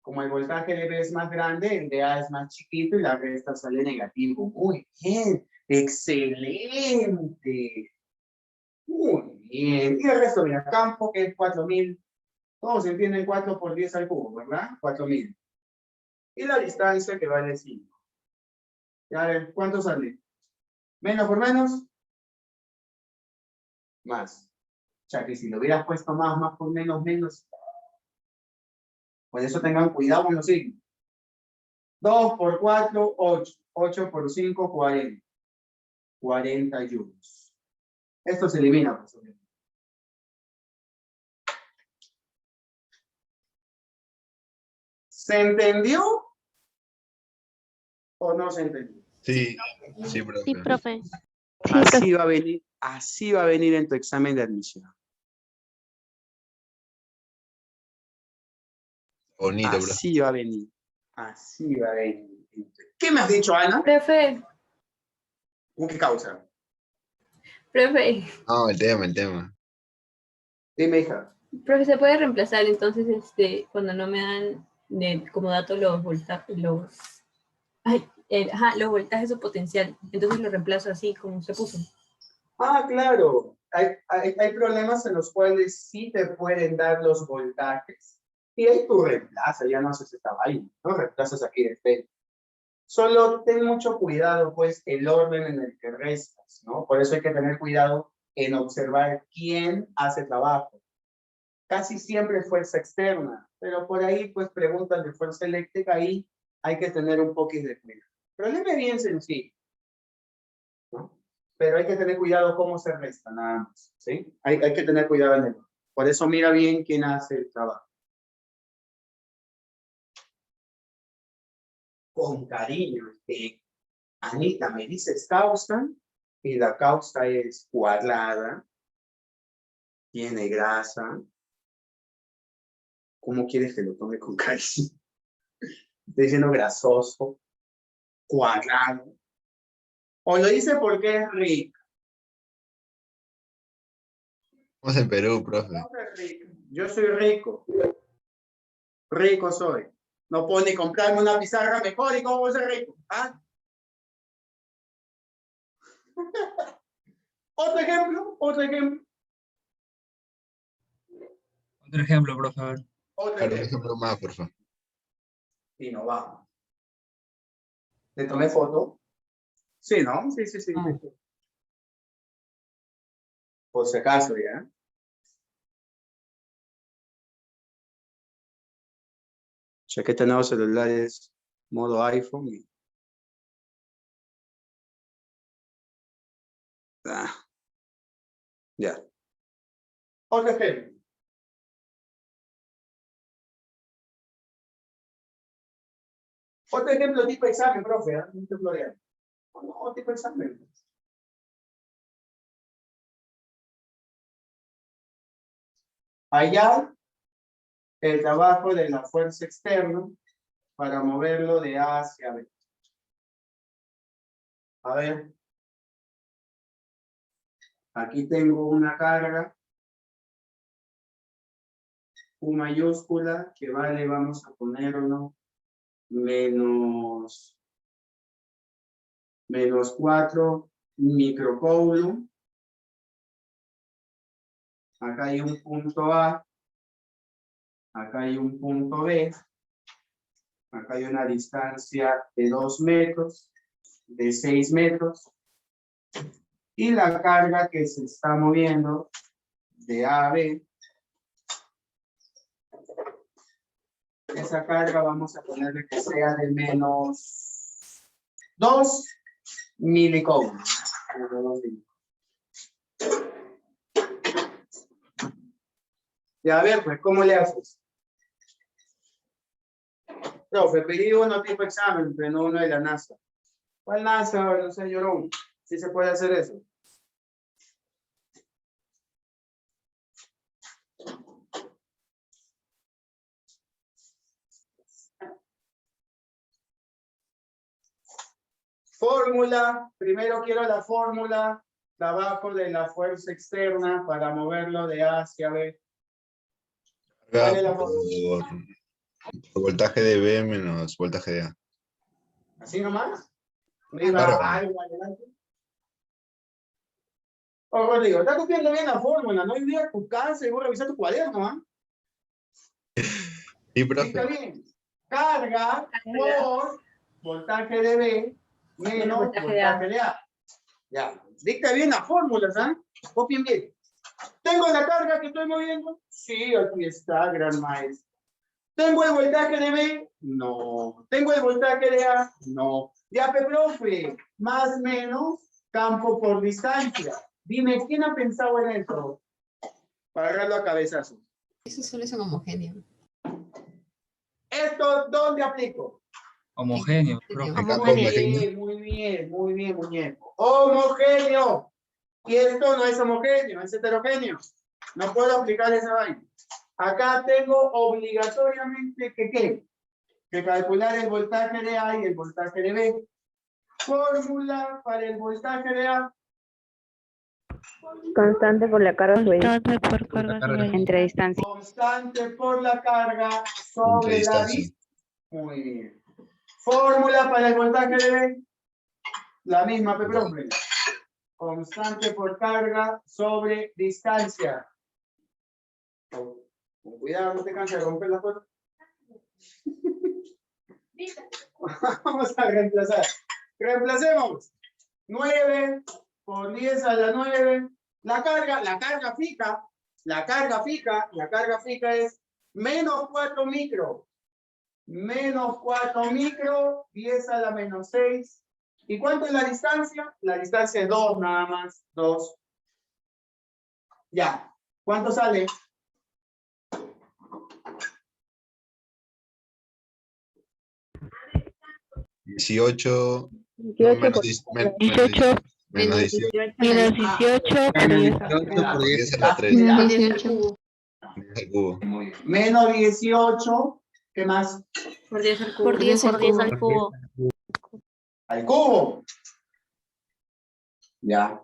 como el voltaje de B es más grande, el de A es más chiquito y la resta sale negativo. Muy bien. Excelente. Muy bien. Y el resto, mira, campo que es 4000. Todos entienden 4 por 10 al cubo, ¿verdad? 4000. Y la distancia que vale 5. Ya ver, ¿cuánto sale? ¿Menos por menos? Más. O sea que si lo hubieras puesto más por menos, menos. Por eso tengan cuidado con los signos. 2 por 4, 8. 8 por 5, 40. 40 joules. Esto se elimina, por supuesto. ¿Se entendió o no se entendió? Sí, sí, profe. Sí, profe. Así va a venir en tu examen de admisión. Bonito, profe. Así va a venir. Así va a venir. ¿Qué me has dicho, Ana? Profe, ¿Con qué causa? profe, No, el tema. Dime, hija. profe, ¿se puede reemplazar entonces cuando no me dan como datos los voltajes, los voltajes o potencial? Entonces lo reemplazo así como se puso. Ah, claro. Hay problemas en los cuales sí te pueden dar los voltajes. Y ahí tú reemplazas, ya no haces esta vaina, ¿no? Reemplazas aquí de frente. Solo ten mucho cuidado, pues, el orden en el que restas, ¿no? Por eso hay que tener cuidado en observar quién hace trabajo. Casi siempre es fuerza externa, pero por ahí, pues, preguntan de fuerza eléctrica, ahí hay que tener un poquito de cuidado. Problema bien sencillo, ¿no? Pero hay que tener cuidado cómo se resta, nada más, ¿sí? Hay que tener cuidado en el orden. Por eso mira bien quién hace el trabajo. Con cariño, Anita, me dices causa, y la causa es cuadrada, tiene grasa. ¿Cómo quieres que lo tome con cariño? Estoy diciendo grasoso, cuadrado. O lo dice porque es rico. Estamos en Perú, profe. No es rico. Yo soy rico. Rico soy. No puedo ni comprarme una pizarra mejor y cómo voy a ser rico. ¿Ah? Otro ejemplo, otro ejemplo. Otro ejemplo, profe. A ver. Otro Claro, un ejemplo. ejemplo más, por favor. Y no vamos. ¿Le tomé foto? Sí, ¿no? Sí. Ah. Por si acaso, ¿ya? Ya que tenemos celulares modo iPhone. Ya. Otro ejemplo. Otro ejemplo tipo examen, profe. ¿Eh? No te florean. No, tipo examen. Allá el trabajo de la fuerza externa para moverlo de A hacia B. A ver. Aquí tengo una carga U mayúscula que vale, vamos a ponerlo, menos 4 microcoulomb. Acá hay un punto A, acá hay un punto B, acá hay una distancia de 2 metros, de 6 metros, y la carga que se está moviendo de A a B, esa carga vamos a ponerle que sea de menos 2 milicoulomb. Y a ver, pues, ¿cómo le haces? Profe, pedí uno tipo examen, pero no uno de la NASA. ¿Cuál NASA? No sé, llorón. Sí se puede hacer eso. Fórmula. Primero quiero la fórmula. Trabajo de la fuerza externa para moverlo de A hacia B. ¿Cuál es la fórmula? Por voltaje de B menos voltaje de A. ¿Así nomás? ¿Me iba Claro. algo adelante? Oh, Rodrigo, estás copiando bien la fórmula, ¿no? Hoy día tu casa y voy a revisar tu cuaderno, ¿ah? Sí, Está profe. bien. Carga por voltaje de B menos voltaje de A. Ya, dicta bien las fórmulas, ¿ah? Copien bien. ¿Tengo la carga que estoy moviendo? Sí, aquí está, gran maestro. ¿Tengo el voltaje de B? No. ¿Tengo el voltaje de A? No. Ya, profe, más menos campo por distancia. Dime, ¿quién ha pensado en esto? Para agarrarlo a cabezazos. Eso solo es un homogéneo. ¿Esto dónde aplico? Homogéneo, profe. En campo Muy homogéneo. bien, muy bien, muy bien, muñeco. Homogéneo. Y esto no es homogéneo, es heterogéneo. No puedo aplicar esa vaina. Acá tengo obligatoriamente que ¿qué? Que calcular el voltaje de A y el voltaje de B. Fórmula para el voltaje de A. Constante por la carga Constante por carga carga. sobre entre distancia. Constante por la carga Entre sobre la distancia. distancia. Muy bien. Fórmula para el voltaje de B. La misma, profe. Constante por carga sobre distancia. Con cuidado, no te canses de romper la puerta. Vamos a reemplazar. Reemplacemos. 9 por 10 a la 9. La carga fija. La carga fija es menos 4 micro. Menos 4 micro, 10 a la menos 6. ¿Y cuánto es la distancia? La distancia es 2 nada más. 2. Ya. ¿Cuánto sale? Dieciocho. 18 Menos por 18 menos 18 menos 18 por 10 a la 3. por 10 a la 3. Menos 18. Al cubo. Muy bien. Menos 18. ¿Qué más? Por 10 al cubo. Por 10 al cubo. al cubo. Al cubo. Ya.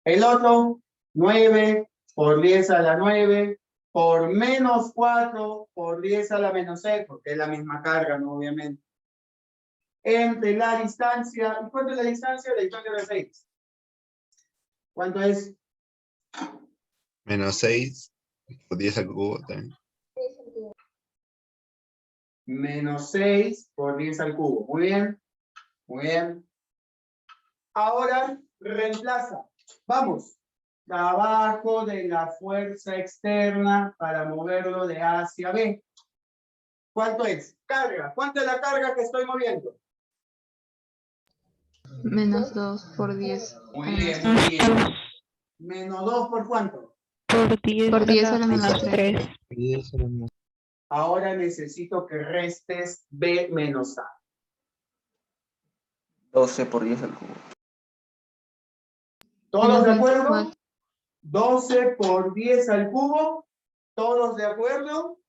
El otro, 9 por 10 a la 9 por menos 4 por 10 a la menos 6, porque es la misma carga, ¿no? Obviamente. Entre la distancia, ¿y cuánto es la distancia? La distancia de 6. ¿Cuánto es? Menos 6 por 10 al cubo también. Menos 6 por 10 al cubo. Muy bien. Muy bien. Ahora reemplaza. Vamos. Trabajo de la fuerza externa para moverlo de A hacia B. ¿Cuánto es? Carga. ¿Cuánto es la carga que estoy moviendo? Menos 2 por 10. Muy bien, muy bien. ¿Menos 2 por cuánto? Por 10 Por 10 a la menos menos 3. 3. Ahora necesito que restes B menos A. 12 por 10 al cubo. ¿Todos de acuerdo? 24. 12 por 10 al cubo. ¿Todos de acuerdo?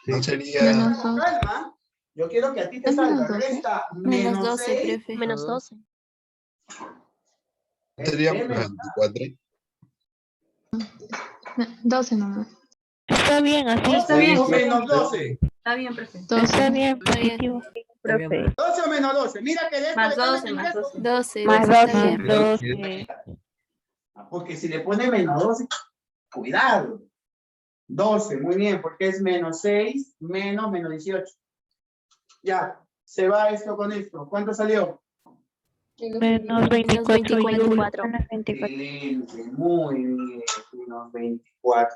No sería Menos 2. Calma. Yo quiero que a ti te Es menos salga. 12. Resta Menos menos 12, 6. profe. Menos 12. sería Es menos 24. 12 nomás. Está bien, así. Está bien, o menos 12. Está bien, profe. 12. Está bien, Está bien. positivo. También, Profe. 12 o menos 12. Mira que de esto Más le sale 12, más ingreso. 12. 12. Más 12 está 12. bien. 12. Porque si le pone menos 12, cuidado. 12, muy bien, porque es menos 6, menos 18. Ya, se va esto con esto. ¿Cuánto salió? Menos 24. 24. Menos 24. Excelente, muy bien. Menos 24.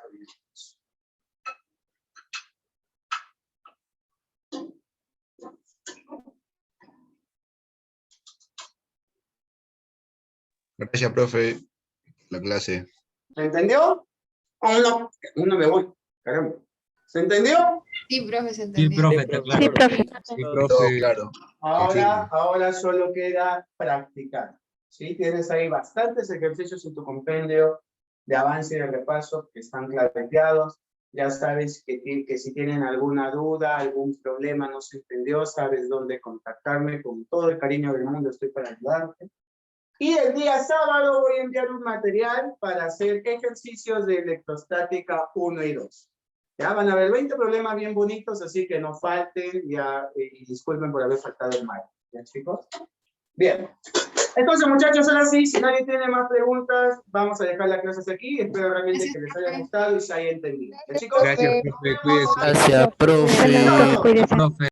Gracias, profe. La clase. ¿Se entendió? ¿O no? Uno me voy. Caramba. ¿Se entendió? Sí, profe, se Sí, entendió. profe, Sí, está profe. Sí, claro. profe. Sí, Todo profe. claro. Ahora solo queda practicar. ¿Sí? Tienes ahí bastantes ejercicios en tu compendio de avance y de repaso que están clarificados. Ya sabes que si tienen alguna duda, algún problema no se entendió, sabes dónde contactarme. Con todo el cariño del mundo estoy para ayudarte. Y el día sábado voy a enviar un material para hacer ejercicios de electrostática 1 y 2. Ya van a haber 20 problemas bien bonitos, así que no falten ya, y disculpen por haber faltado el mayo. ¿Ya, chicos? Bien. Entonces, muchachos, ahora sí, si nadie tiene más preguntas, vamos a dejar la clase hasta aquí. Espero realmente que les haya gustado y se haya entendido. ¿Ya, chicos? Gracias, profe. Cuídese. Gracias, profe. Bueno, profe, cuídese. Profe.